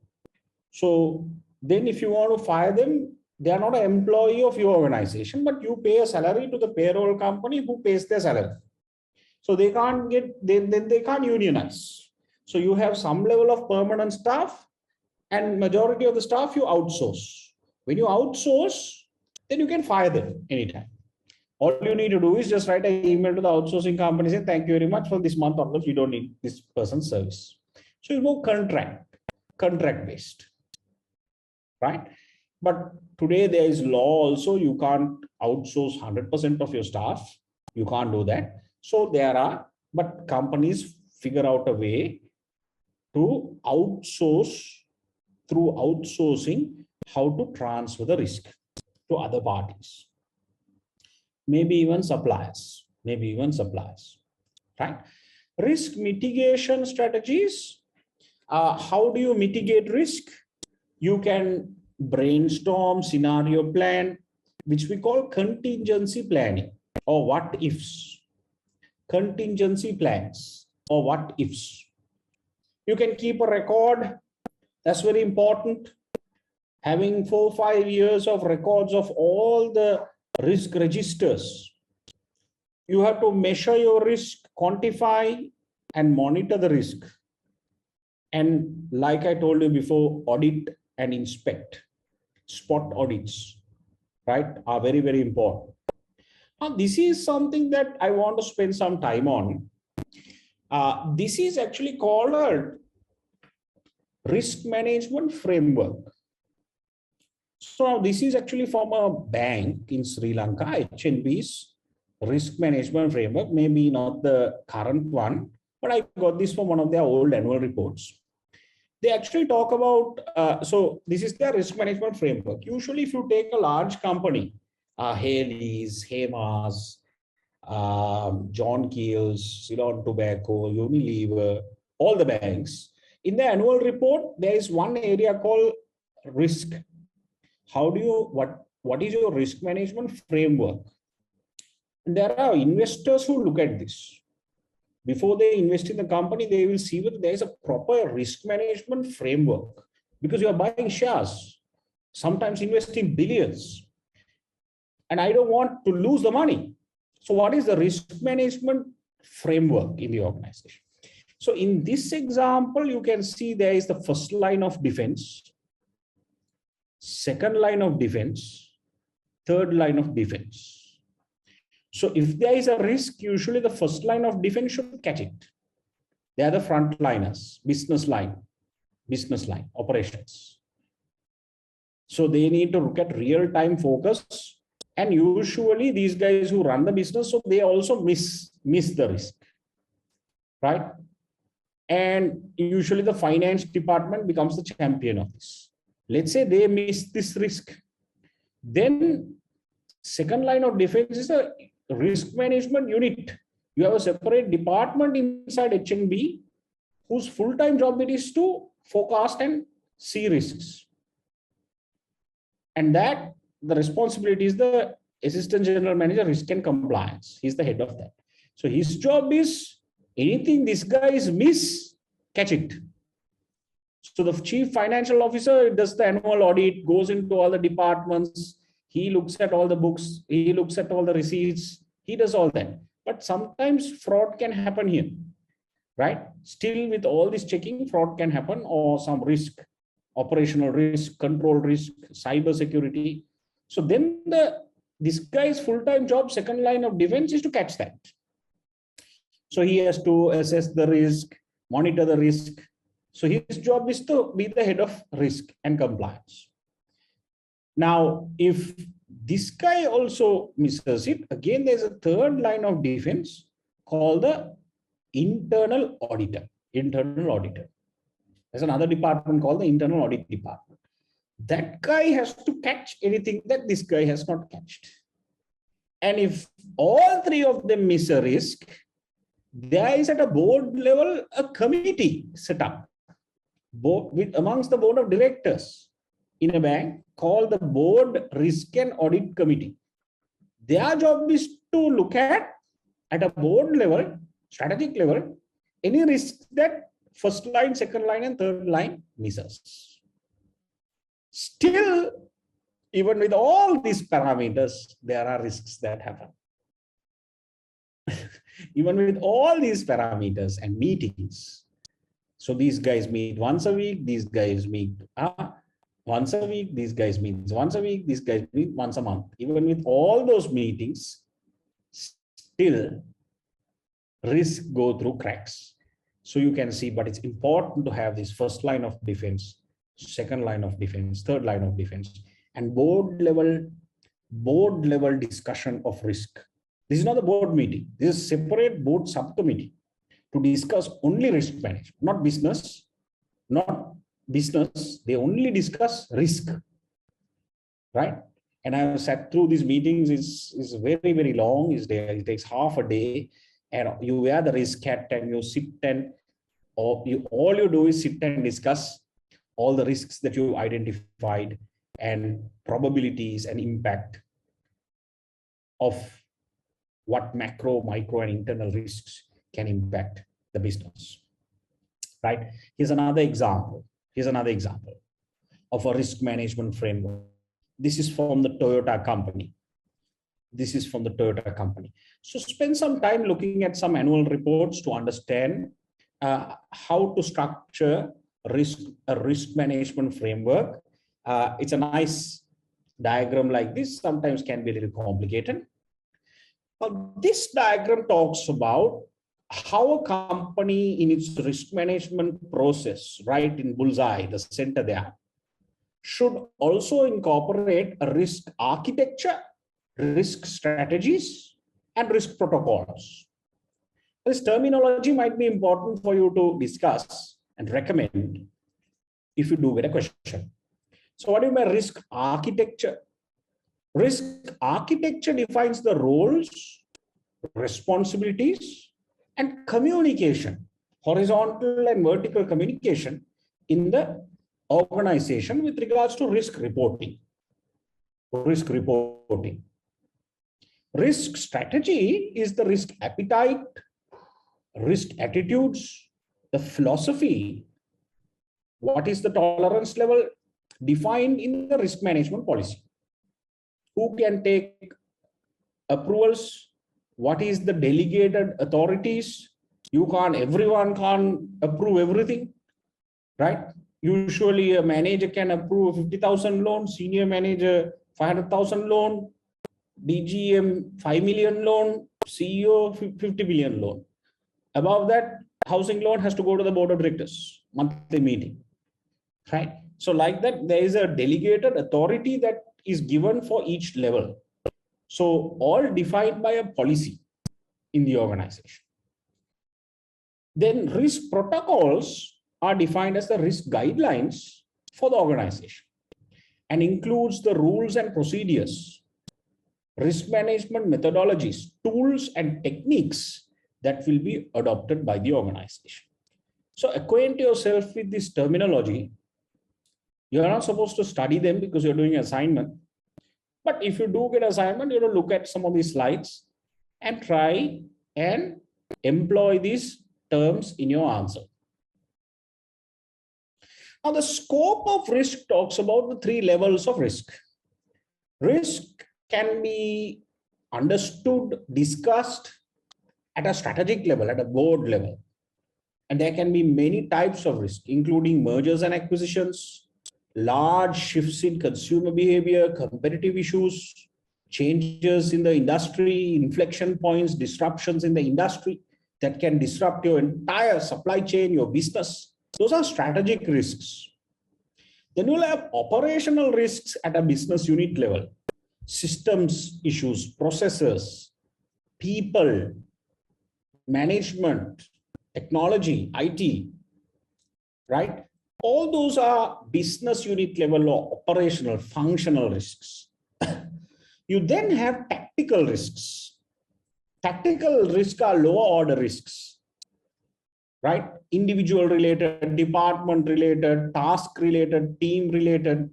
So then if you want to fire them, they are not an employee of your organization, but you pay a salary to the payroll company who pays their salary. So they can't then they can't unionize. So you have some level of permanent staff, and majority of the staff you outsource. When you outsource, then you can fire them anytime. All you need to do is just write an email to the outsourcing company saying, thank you very much, for this month onwards, we don't need this person's service. So you go contract based, right? But today there is law also, you can't outsource 100% of your staff. You can't do that. So but companies figure out a way to outsource, through outsourcing, how to transfer the risk to other parties. Maybe even suppliers, right? Risk mitigation strategies. How do you mitigate risk? You can brainstorm scenario plan, which we call contingency planning, or what ifs. Contingency plans or what ifs. You can keep a record. That's very important. Having 4 or 5 years of records of all the risk registers. You have to measure your risk, quantify and monitor the risk. And like I told you before, audit and inspect. Spot audits, right, are very, very important. Now, this is something that I want to spend some time on. This is actually called a risk management framework. So this is actually from a bank in Sri Lanka, HNB's risk management framework, maybe not the current one, but I got this from one of their old annual reports. They actually talk about, so this is their risk management framework. Usually if you take a large company, Haley's, Hemas, John Keel's, Ceylon Tobacco, Unilever, all the banks, in the annual report, there is one area called risk. How do you, what is your risk management framework? And there are investors who look at this. Before they invest in the company, they will see whether there is a proper risk management framework, because you are buying shares, sometimes investing billions. And I don't want to lose the money. So what is the risk management framework in the organization? So in this example, you can see there is the first line of defense, second line of defense, third line of defense. So if there is a risk, usually the first line of defense should catch it. They are the frontliners, business line, operations. So they need to look at real-time focus. And usually these guys who run the business, so they also miss the risk, right? And usually the finance department becomes the champion of this. Let's say they miss this risk. Then second line of defense is a risk management unit. You have a separate department inside HNB whose full-time job it is to forecast and see risks. And that the responsibility is the Assistant General Manager, Risk and Compliance. He's the head of that. So his job is anything these guys miss, catch it. So the Chief Financial Officer does the annual audit, goes into all the departments. He looks at all the books. He looks at all the receipts. He does all that. But sometimes fraud can happen here, right? Still with all this checking, fraud can happen, or some risk, operational risk, control risk, cyber security. So then this guy's full-time job, second line of defense, is to catch that. So he has to assess the risk, monitor the risk. So his job is to be the head of risk and compliance. Now, if this guy also misses it, again, there's a third line of defense called the internal auditor. There's another department called the internal audit department. That guy has to catch anything that this guy has not catched. And if all three of them miss a risk, there is at a board level a committee set up amongst the board of directors in a bank called the Board Risk and Audit Committee. Their job is to look at a board level, strategic level, any risk that first line, second line, and third line misses. Still, even with all these parameters, there are risks that happen. Even with all these parameters and meetings. So these guys meet once a week, these guys meet once a week, these guys meet once a week, these guys meet once a month. Even with all those meetings, still risk go through cracks. So you can see, but it's important to have this first line of defense, second line of defense, third line of defense, and board level discussion of risk. This is not a board meeting. This is a separate board subcommittee to discuss only risk management, not business, not business. They only discuss risk, right? And I have sat through these meetings. Is very, very long. It takes half a day, and you wear the risk hat and you sit and all you do is sit and discuss all the risks that you identified and probabilities and impact of what macro, micro, and internal risks can impact the business, right? Here's another example. Here's another example of a risk management framework. This is from the Toyota company. This is from the Toyota company. So spend some time looking at some annual reports to understand how to structure a risk management framework. It's a nice diagram like this. Sometimes can be a little complicated. This diagram talks about how a company in its risk management process, right in bullseye, the center there, should also incorporate a risk architecture, risk strategies, and risk protocols. This terminology might be important for you to discuss and recommend if you do get a question. So what do you mean by risk architecture? Risk architecture defines the roles, responsibilities, and communication, horizontal and vertical communication in the organization with regards to risk reporting. Risk reporting. Risk strategy is the risk appetite, risk attitudes, the philosophy, what is the tolerance level defined in the risk management policy. Who can take approvals? What is the delegated authorities? Everyone can't approve everything, right? Usually a manager can approve 50,000 loan, senior manager 500,000 loan, DGM 5 million loan, CEO 50 million loan. Above that, housing loan has to go to the board of directors, monthly meeting, right? So like that, there is a delegated authority that is given for each level. So all defined by a policy in the organization. Then risk protocols are defined as the risk guidelines for the organization and includes the rules and procedures, risk management methodologies, tools and techniques that will be adopted by the organization. So acquaint yourself with this terminology. You're not supposed to study them because you're doing assignment. But if you do get assignment, you know, look at some of these slides and try and employ these terms in your answer. Now, the scope of risk talks about the 3 levels of risk. Risk can be understood, discussed at a strategic level, at a board level. And there can be many types of risk, including mergers and acquisitions, large shifts in consumer behavior, competitive issues, changes in the industry, inflection points, disruptions in the industry that can disrupt your entire supply chain, your business. Those are strategic risks. Then you'll have operational risks at a business unit level, systems issues, processes, people, management, technology, IT, right? All those are business unit level or operational, functional risks. You then have tactical risks. Tactical risks are lower order risks, right? Individual related, department related, task related, team related,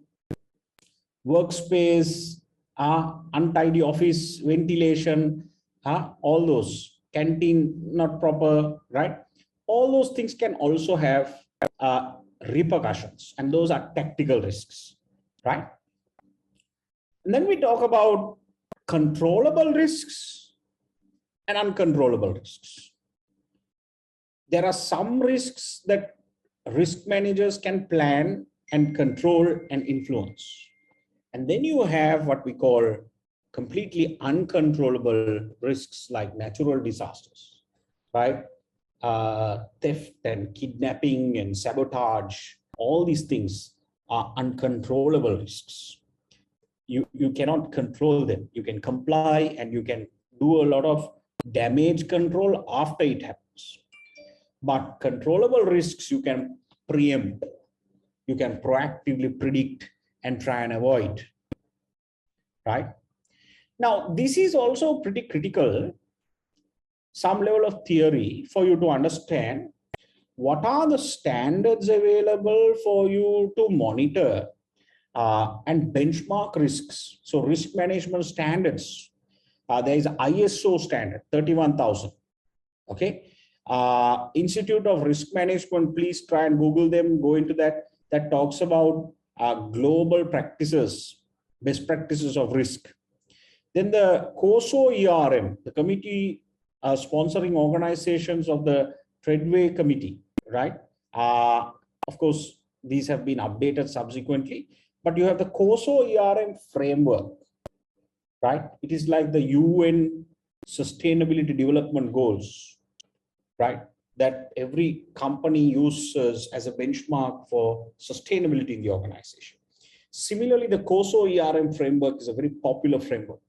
workspace, untidy office, ventilation, all those, canteen not proper, right? all those things can also have repercussions, and those are tactical risks, right? And then we talk about controllable risks and uncontrollable risks. There are some risks that risk managers can plan and control and influence. And then you have what we call completely uncontrollable risks like natural disasters, right? Theft and kidnapping and sabotage, all these things are uncontrollable risks. You cannot control them. You can comply and you can do a lot of damage control after it happens. But controllable risks you can preempt, you can proactively predict and try and avoid, right? Now, this is also pretty critical, some level of theory for you to understand what are the standards available for you to monitor and benchmark risks. So risk management standards, there is ISO standard 31,000, okay? Institute of Risk Management, please try and Google them, go into that. That talks about global practices, best practices of risk. Then the COSO ERM, the committee sponsoring organizations of the Treadway Committee, right? Of course, these have been updated subsequently, but you have the COSO ERM framework, right? It is like the UN Sustainability Development Goals, right? That every company uses as a benchmark for sustainability in the organization. Similarly, the COSO ERM framework is a very popular framework.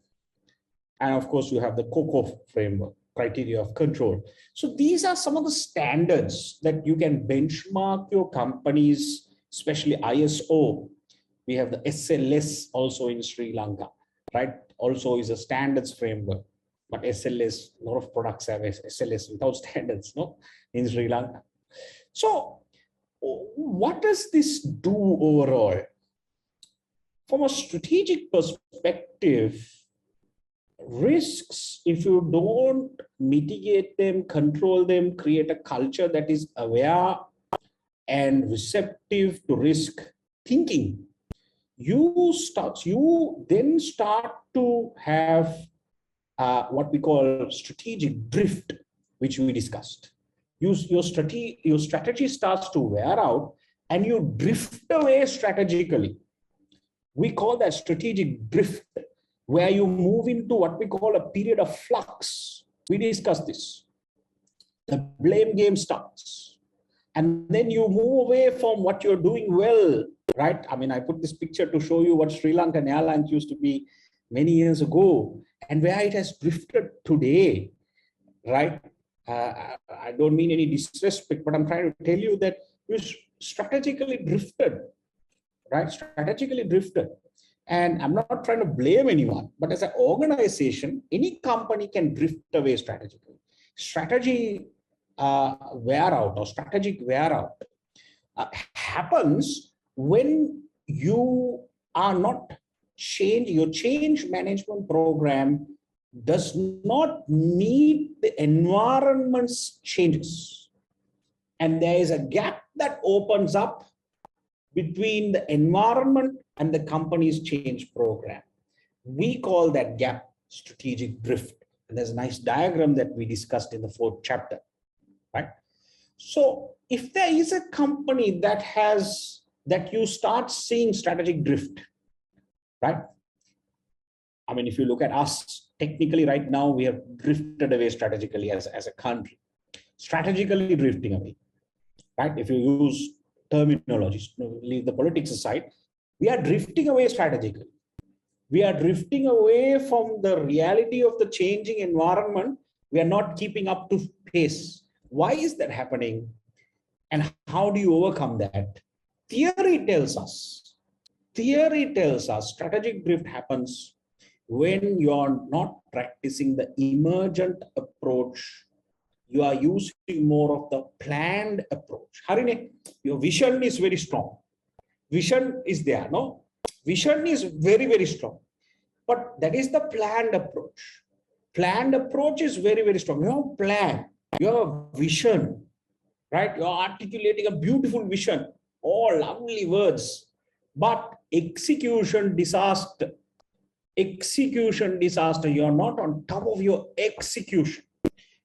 And of course, you have the COCO framework, criteria of control. So these are some of the standards that you can benchmark your companies, especially ISO. We have the SLS also in Sri Lanka, right? Also is a standards framework. But SLS, a lot of products have SLS without standards, no, in Sri Lanka. So what does this do overall? From a strategic perspective, risks, if you don't mitigate them, control them, create a culture that is aware and receptive to risk thinking, you then start to have what we call strategic drift, which we discussed. Your strategy starts to wear out and you drift away strategically. We call that strategic drift, where you move into what we call a period of flux. We discussed this. The blame game starts. And then you move away from what you're doing well, right? I mean, I put this picture to show you what Sri Lankan Airlines used to be many years ago and where it has drifted today, right? I don't mean any disrespect, but I'm trying to tell you that you strategically drifted, right? Strategically drifted. And I'm not trying to blame anyone, but as an organization, any company can drift away strategically. Strategy wear out or strategic wear out happens when you are not your change management program does not meet the environment's changes. And there is a gap that opens up between the environment and the company's change program. We call that gap strategic drift. And there's a nice diagram that we discussed in the 4th chapter, right? So if there is a company that you start seeing strategic drift, right? I mean, if you look at us, technically right now, we have drifted away strategically as a country, strategically drifting away, right? If you use terminologies, leave the politics aside, we are drifting away strategically. We are drifting away from the reality of the changing environment. We are not keeping up to pace. Why is that happening? And how do you overcome that? Theory tells us strategic drift happens when you're not practicing the emergent approach. You are using more of the planned approach. Harine, your vision is very strong. Vision is there, no? Vision is very, very strong. But that is the planned approach. Planned approach is very, very strong. You have a plan, you have a vision, right? You're articulating a beautiful vision, all lovely words, but execution disaster. Execution disaster. You're not on top of your execution.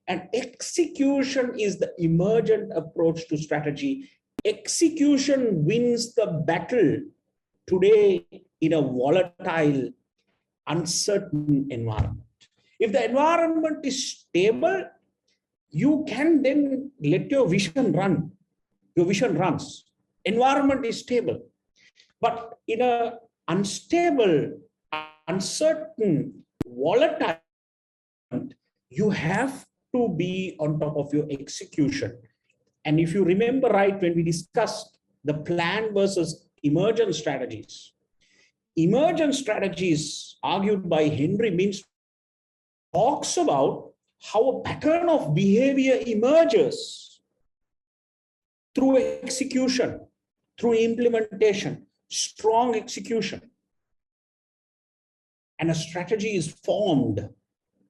And execution is the emergent approach to strategy. Execution wins the battle today in a volatile, uncertain environment. If the environment is stable, you can then let your vision run. Your vision runs. Environment is stable. But in a unstable, uncertain, volatile, you have to be on top of your execution. And if you remember right, when we discussed the plan versus emergent strategies argued by Henry Mintz talks about how a pattern of behavior emerges through execution, through implementation, strong execution. And a strategy is formed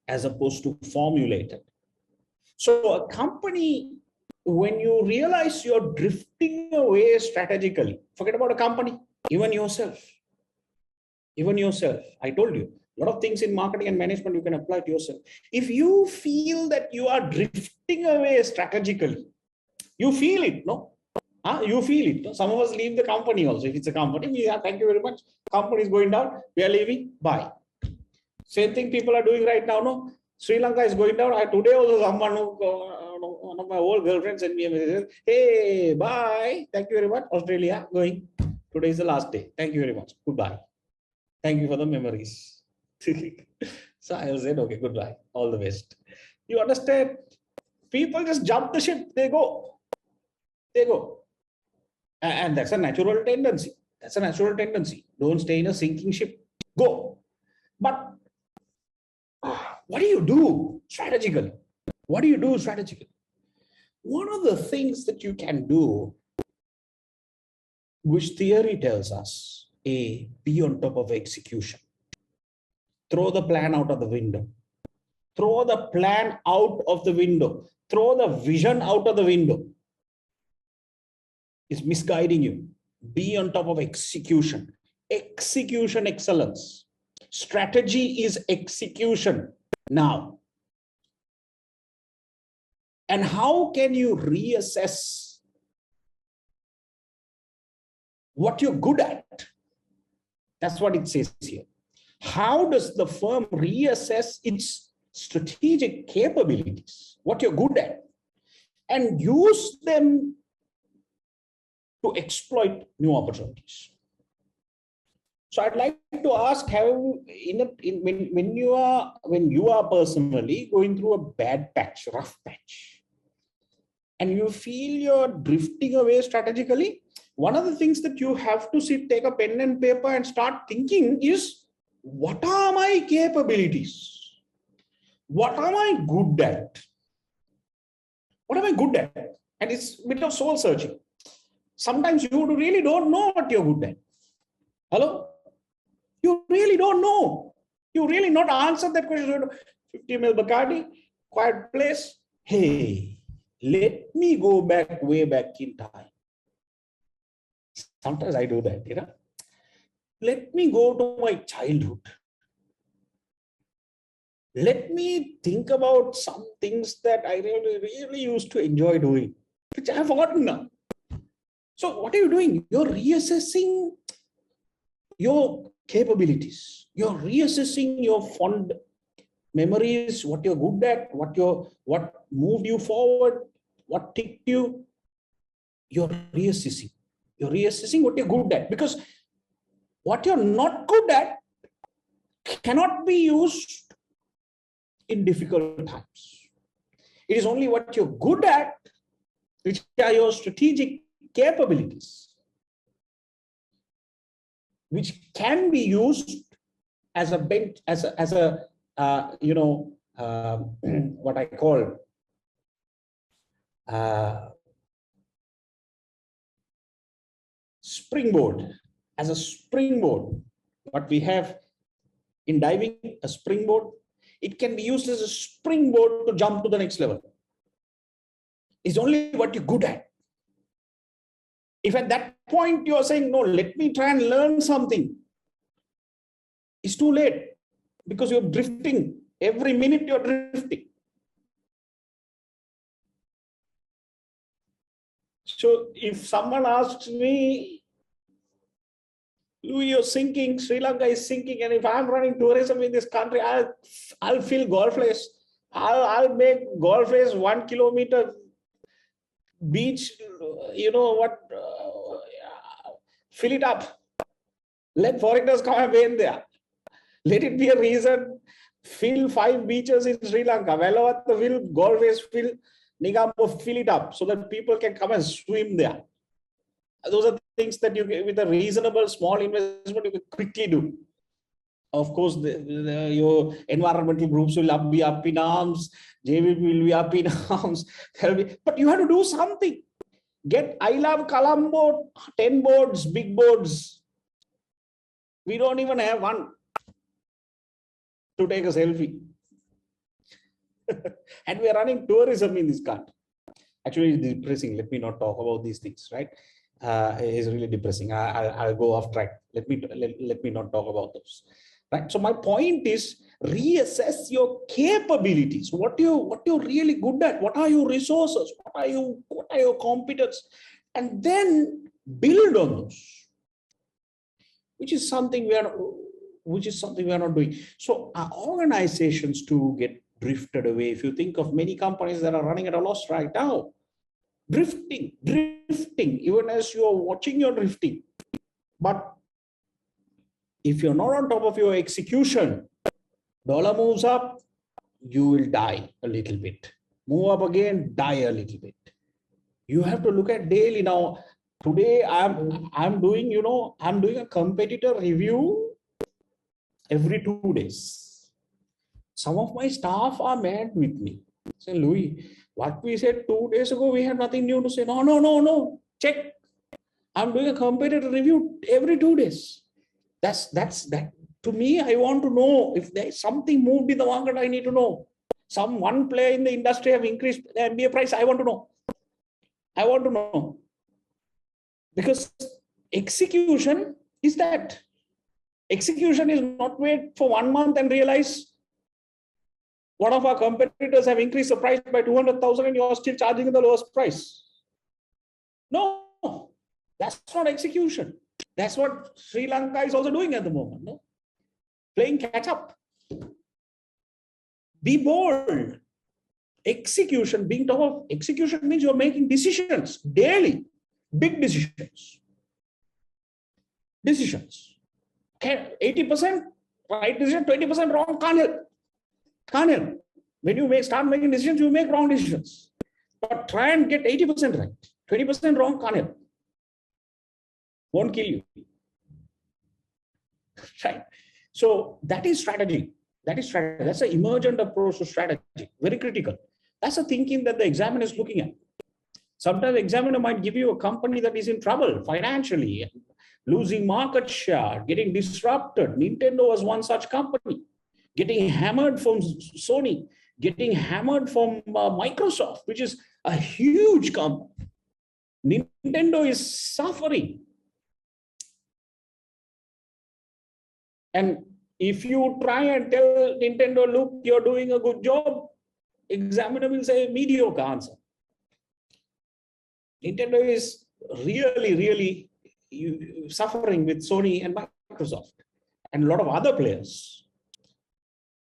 as opposed to formulated. So a company, when you realize you're drifting away strategically, forget about a company, even yourself. I told you, a lot of things in marketing and management you can apply to yourself. If you feel that you are drifting away strategically, you feel it, no? You feel it. Some of us leave the company also. If it's a company, thank you very much. Company is going down, we are leaving, bye. Same thing people are doing right now, no? Sri Lanka is going down. Today also someone, one of my old girlfriends sent me a message. Hey, bye. Thank you very much. Australia, going. Today is the last day. Thank you very much. Goodbye. Thank you for the memories. So I said, okay, goodbye. All the best. You understand? People just jump the ship. They go. And that's a natural tendency. Don't stay in a sinking ship. Go. But what do you do strategically? One of the things that you can do, which theory tells us, be on top of execution. Throw the plan out of the window. Throw the plan out of the window. Throw the vision out of the window. It's misguiding you. Be on top of execution. Execution excellence. Strategy is execution now. And how can you reassess what you're good at? That's what it says here. How does the firm reassess its strategic capabilities, what you're good at, and use them to exploit new opportunities? So I'd like to ask, when you are personally going through a bad patch, rough patch, and you feel you're drifting away strategically, one of the things that you have to take a pen and paper and start thinking is, what are my capabilities? What am I good at? And it's a bit of soul searching. Sometimes you really don't know what you're good at. Hello? You really don't know. You really not answered that question. 50 ml Bacardi, quiet place. Hey, let me go way back in time. Sometimes I do that, Let me go to my childhood. Let me think about some things that I really used to enjoy doing, which I have forgotten now. So what are you doing? You're reassessing your capabilities. You're reassessing your fond memories, what you're good at, what moved you forward, what ticked you. You're reassessing. You're reassessing what you're good at, because what you're not good at cannot be used in difficult times. It is only what you're good at, which are your strategic capabilities, which can be used as a bench, what I call springboard. As a springboard, what we have in diving, a springboard, it can be used as a springboard to jump to the next level. is only what you're good at. If at that point you're saying, no, let me try and learn something, it's too late because you're drifting. Every minute you're drifting. So if someone asks me, Lewie, you're sinking, Sri Lanka is sinking, and if I'm running tourism in this country, I'll fill golf place. I'll make golf place 1 kilometer beach, you know what, fill it up. Let foreigners come and bathe there. Let it be a reason. Fill 5 beaches in Sri Lanka. Well, the will always fill Nigambo, fill it up so that people can come and swim there. Those are things that you, with a reasonable small investment, you can quickly do. Of course, your environmental groups will be up in arms. JVP will be up in arms. But you have to do something. Get I Love Colombo 10 boards, big boards. We don't even have one to take a selfie. And we are running tourism in this country. Actually, it's depressing. Let me not talk about these things, right? It's really depressing. I'll go off track. Let me not talk about those. Right. So my point is, reassess your capabilities. What you're really good at. What are your resources? What are your competence? And then build on those. Which is something we are not doing. So our organizations to get drifted away. If you think of many companies that are running at a loss right now, drifting, even as you are watching, you're drifting. But if you're not on top of your execution, dollar moves up, you will die a little bit. Move up again, die a little bit. You have to look at daily. Now, today I'm doing a competitor review every 2 days. Some of my staff are mad with me. Say, Lewie, what we said 2 days ago, we had nothing new to say. No. Check. I'm doing a competitor review every 2 days. That's that. To me, I want to know if there's something moved in the market. I need to know. One player in the industry have increased the MBA price. I want to know. Because execution is that. Execution is not wait for 1 month and realize one of our competitors have increased the price by 200,000 and you're still charging the lowest price. No, that's not execution. That's what Sri Lanka is also doing at the moment. No? Playing catch up. Be bold. Execution, being top of execution means you're making decisions daily, big decisions. Okay, 80% right decision, 20% wrong, can't help. When you start making decisions, you make wrong decisions. But try and get 80% right. 20% wrong, can't help. Won't kill you. Right? So that is strategy. That's an emergent approach to strategy. Very critical. That's a thinking that the examiner is looking at. Sometimes the examiner might give you a company that is in trouble financially, losing market share, getting disrupted. Nintendo was one such company. Getting hammered from Sony, getting hammered from Microsoft, which is a huge company. Nintendo is suffering. And if you try and tell Nintendo, look, you're doing a good job, examiner will say mediocre answer. Nintendo is really suffering with Sony and Microsoft and a lot of other players.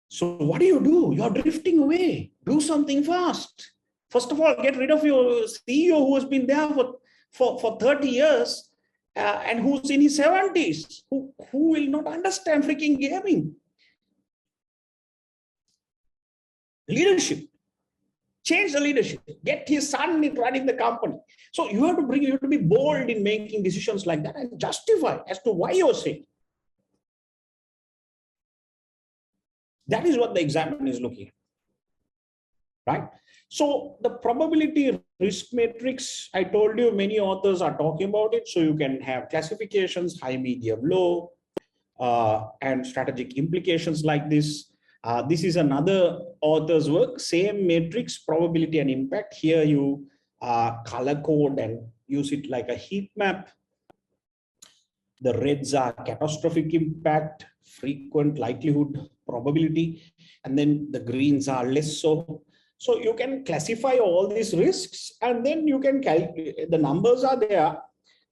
So what do? You're drifting away. Do something fast. First of all, get rid of your CEO who has been there for 30 years and who's in his 70s, who will not understand freaking gaming. Leadership. Change the leadership. Get his son in running the company. So you have to be bold in making decisions like that and justify as to why you're saying. That is what the examiner is looking at. Right? So the probability risk matrix, I told you many authors are talking about it. So you can have classifications, high, medium, low, and strategic implications like this. This is another author's work, same matrix, probability and impact. Here you color code and use it like a heat map. The reds are catastrophic impact, frequent, likelihood, probability, and then the greens are less so. So you can classify all these risks, and then you can calculate, the numbers are there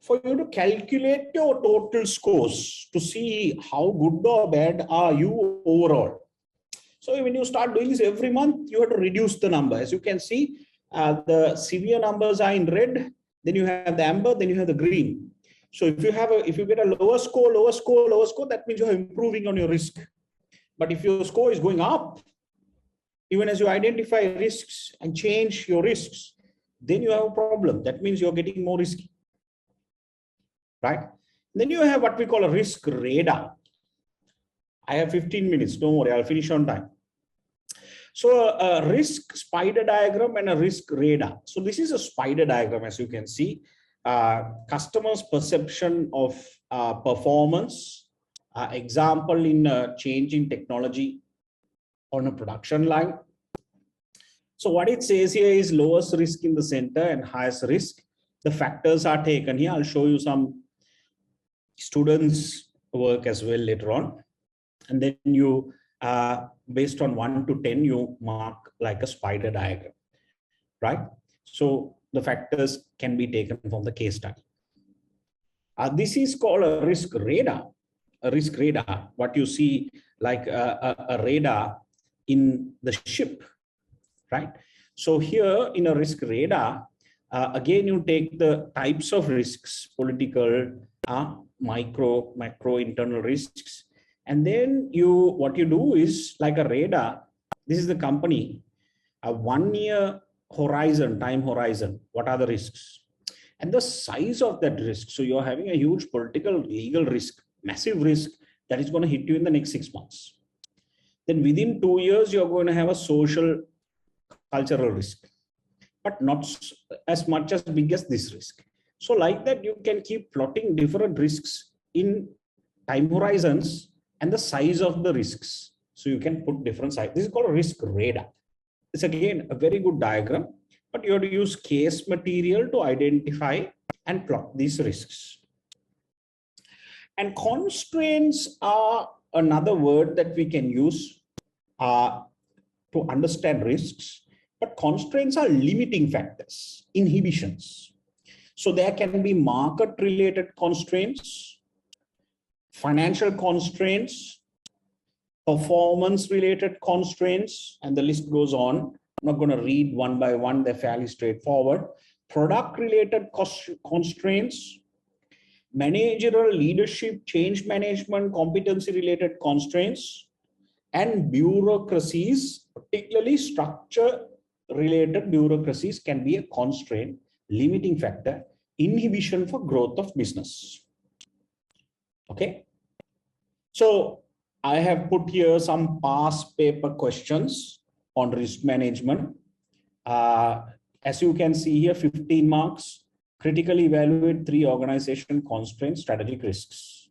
for you to calculate your total scores to see how good or bad are you overall. So when you start doing this every month, you have to reduce the number. As you can see, the severe numbers are in red, then you have the amber, then you have the green. So if you get a lower score, that means you're improving on your risk. But if your score is going up, even as you identify risks and change your risks, then you have a problem. That means you're getting more risky, right? Then you have what we call a risk radar. I have 15 minutes, don't worry, I'll finish on time. So a risk spider diagram and a risk radar. So this is a spider diagram, as you can see. Customers' perception of performance, example in change in technology on a production line. So what it says here is lowest risk in the center and highest risk. The factors are taken here. I'll show you some students' work as well later on. And then you, based on 1 to 10, you mark like a spider diagram, right? So the factors can be taken from the case study. This is called a risk radar. A risk radar, what you see like a radar in the ship, right? So here in a risk radar, again, you take the types of risks, political, micro, macro, internal risks. And then what you do is like a radar. This is the company, a 1 year horizon, time horizon. What are the risks? And the size of that risk. So you're having a huge political, legal risk, massive risk that is going to hit you in the next 6 months. Then within 2 years, you're going to have a social, cultural risk, but not as much as big as this risk. So like that, you can keep plotting different risks in time horizons and the size of the risks. So you can put different size. This is called a risk radar. It's again a very good diagram, but you have to use case material to identify and plot these risks. And constraints are another word that we can use to understand risks, but constraints are limiting factors, inhibitions. So there can be market-related constraints, financial constraints, performance-related constraints, and the list goes on. I'm not going to read one by one, they're fairly straightforward. Product-related constraints, managerial leadership, change management, competency-related constraints, and bureaucracies, particularly structure-related bureaucracies, can be a constraint, limiting factor, inhibition for growth of business. Okay. So I have put here some past paper questions on risk management. As you can see here, 15 marks. Critically evaluate 3 organization constraints, strategic risks.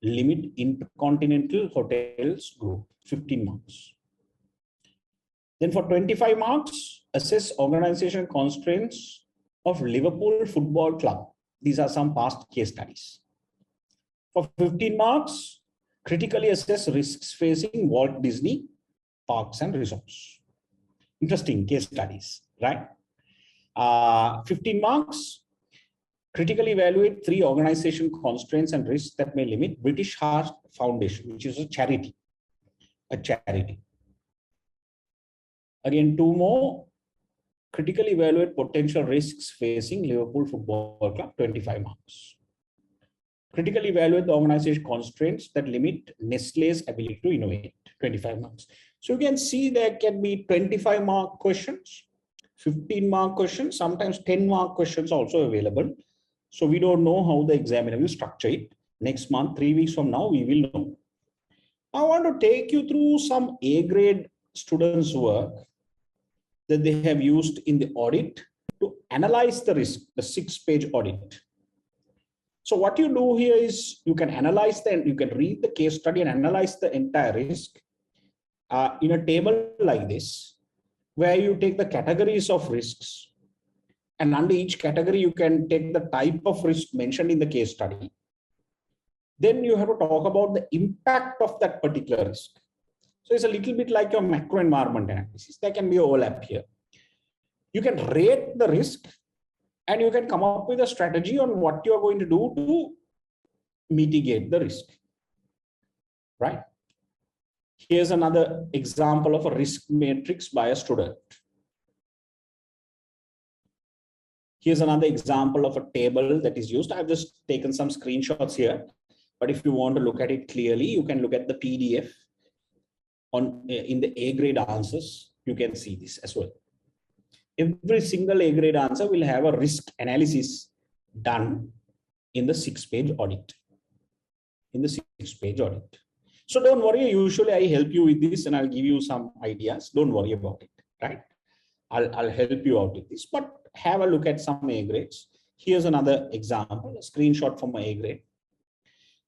Limit Intercontinental Hotels Group, 15 marks. Then for 25 marks, assess organization constraints of Liverpool Football Club. These are some past case studies. For 15 marks, critically assess risks facing Walt Disney Parks and Resorts. Interesting case studies, right? 15 marks, critically evaluate 3 organization constraints and risks that may limit British Heart Foundation, which is a charity. Again, 2 more, critically evaluate potential risks facing Liverpool Football Club, 25 marks. Critically evaluate the organization constraints that limit Nestlé's ability to innovate, 25 marks. So you can see there can be 25 mark questions, 15 mark questions, sometimes 10 mark questions also available. So we don't know how the examiner will structure it. Next month, 3 weeks from now, we will know. I want to take you through some A-grade students' work that they have used in the audit to analyze the risk, the 6-page audit. So what you do here is you can analyze you can read the case study and analyze the entire risk in a table like this, where you take the categories of risks And under each category, you can take the type of risk mentioned in the case study. Then you have to talk about the impact of that particular risk. So it's a little bit like your macro environment analysis. There can be overlap here. You can rate the risk and you can come up with a strategy on what you are going to do to mitigate the risk, right? Here's another example of a risk matrix by a student. Here's another example of a table that is used. I've just taken some screenshots here, but if you want to look at it clearly, you can look at the PDF in the A grade answers. You can see this as well. Every single A grade answer will have a risk analysis done in the 6-page audit. So don't worry. Usually I help you with this and I'll give you some ideas. Don't worry about it, right? I'll help you out with this, but have a look at some A grades. Here's another example, a screenshot from an A grade.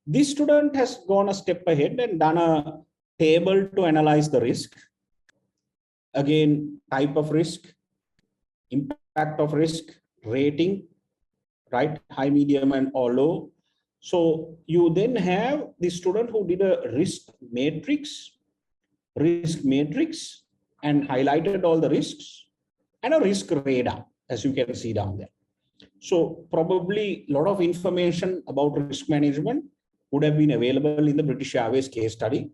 This student has gone a step ahead and done a table to analyze the risk. Again, type of risk, impact of risk, rating, right? High, medium, and or low. So you then have the student who did a risk matrix and highlighted all the risks and a risk radar, as you can see down there. So probably a lot of information about risk management would have been available in the British Airways case study.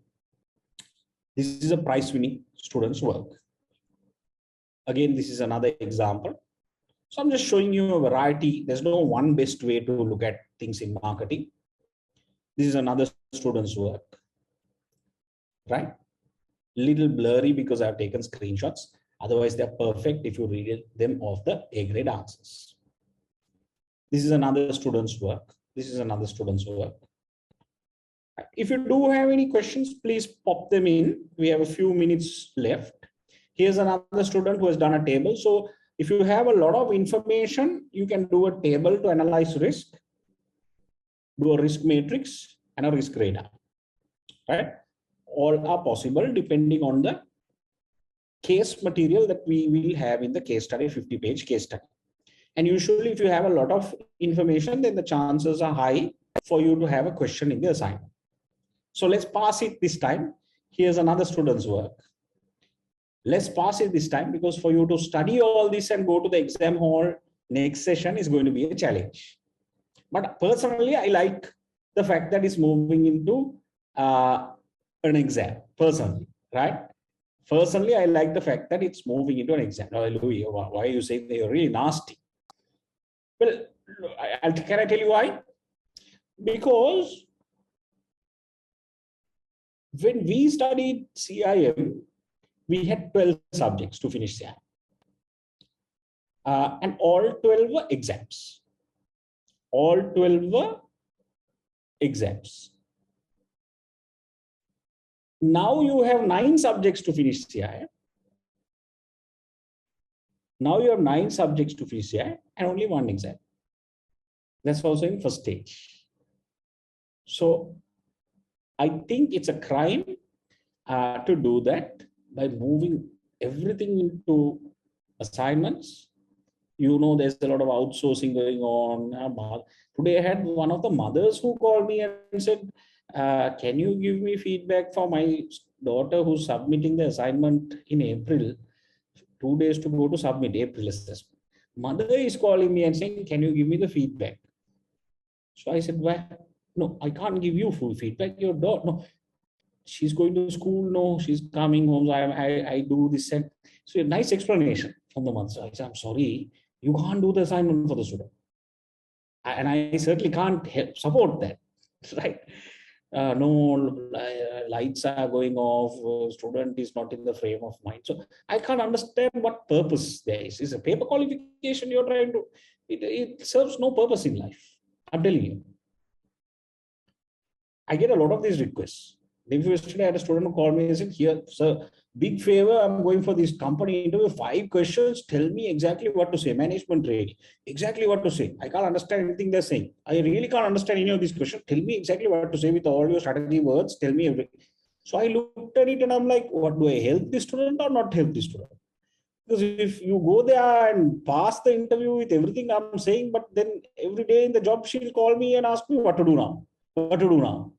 This is a prize-winning student's work. Again, this is another example. So I'm just showing you a variety. There's no one best way to look at things in marketing. This is another student's work, right? Little blurry because I've taken screenshots. Otherwise, they're perfect if you read them off the A grade answers. This is another student's work. This is another student's work. If you do have any questions, please pop them in. We have a few minutes left. Here's another student who has done a table. So if you have a lot of information, you can do a table to analyze risk, do a risk matrix and a risk radar, right? All are possible depending on the case material that we will have in the case study, 50-page case study. And usually if you have a lot of information, then the chances are high for you to have a question in the assignment. So let's pass it this time. Here's another student's work. Let's pass it this time because for you to study all this and go to the exam hall, next session is going to be a challenge. But personally, I like the fact that it's moving into an exam, personally, right? Personally, I like the fact that it's moving into an exam. Now, Lewie, why are you saying they're really nasty? Well, can I tell you why? Because when we studied CIM, we had 12 subjects to finish CIM. And all 12 were exams. All 12 were exams. Now you have 9 subjects to finish CIM. Now you have 9 subjects to finish CIM and only 1 exam. That's also in first stage. So I think it's a crime to do that by moving everything into assignments. You know, there's a lot of outsourcing going on. Today I had one of the mothers who called me and said, can you give me feedback for my daughter who's submitting the assignment in April, 2 days to go to submit April assessment. Mother is calling me and saying, can you give me the feedback? So I said, well, no, I can't give you full feedback. Your daughter, no, she's going to school. No, she's coming home. So I do this. And so a nice explanation from the mother. So I said, I'm sorry, you can't do the assignment for the student. And I certainly can't help support that, right? No, lights are going off, student is not in the frame of mind. So I can't understand what purpose there is. It's a paper qualification you're trying to, it serves no purpose in life. I'm telling you. I get a lot of these requests. Yesterday I had a student who called me and said, here, sir, big favor, I'm going for this company interview, 5 questions, tell me exactly what to say, management training, exactly what to say. I can't understand anything they're saying. I really can't understand any of these questions. Tell me exactly what to say with all your strategy words, tell me everything. So I looked at it and I'm like, what, do I help this student or not help this student? Because if you go there and pass the interview with everything I'm saying, but then every day in the job, she'll call me and ask me what to do now,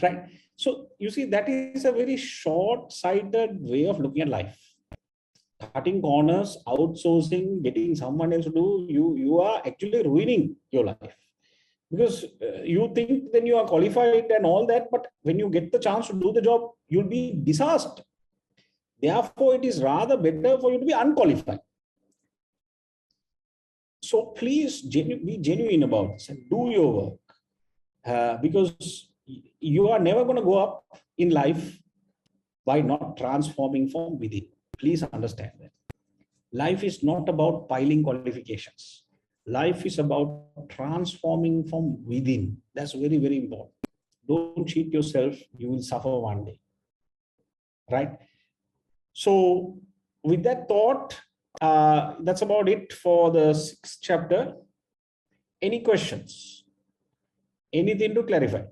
right? So you see, that is a very short-sighted way of looking at life. Cutting corners, outsourcing, getting someone else to do, you are actually ruining your life. Because you think then you are qualified and all that, but when you get the chance to do the job, you'll be disaster. Therefore, it is rather better for you to be unqualified. So please be genuine about this and do your work, because you are never going to go up in life by not transforming from within. Please understand that. Life is not about piling qualifications. Life is about transforming from within. That's very, very important. Don't cheat yourself. You will suffer one day. Right? So with that thought, that's about it for the 6th chapter. Any questions? Anything to clarify?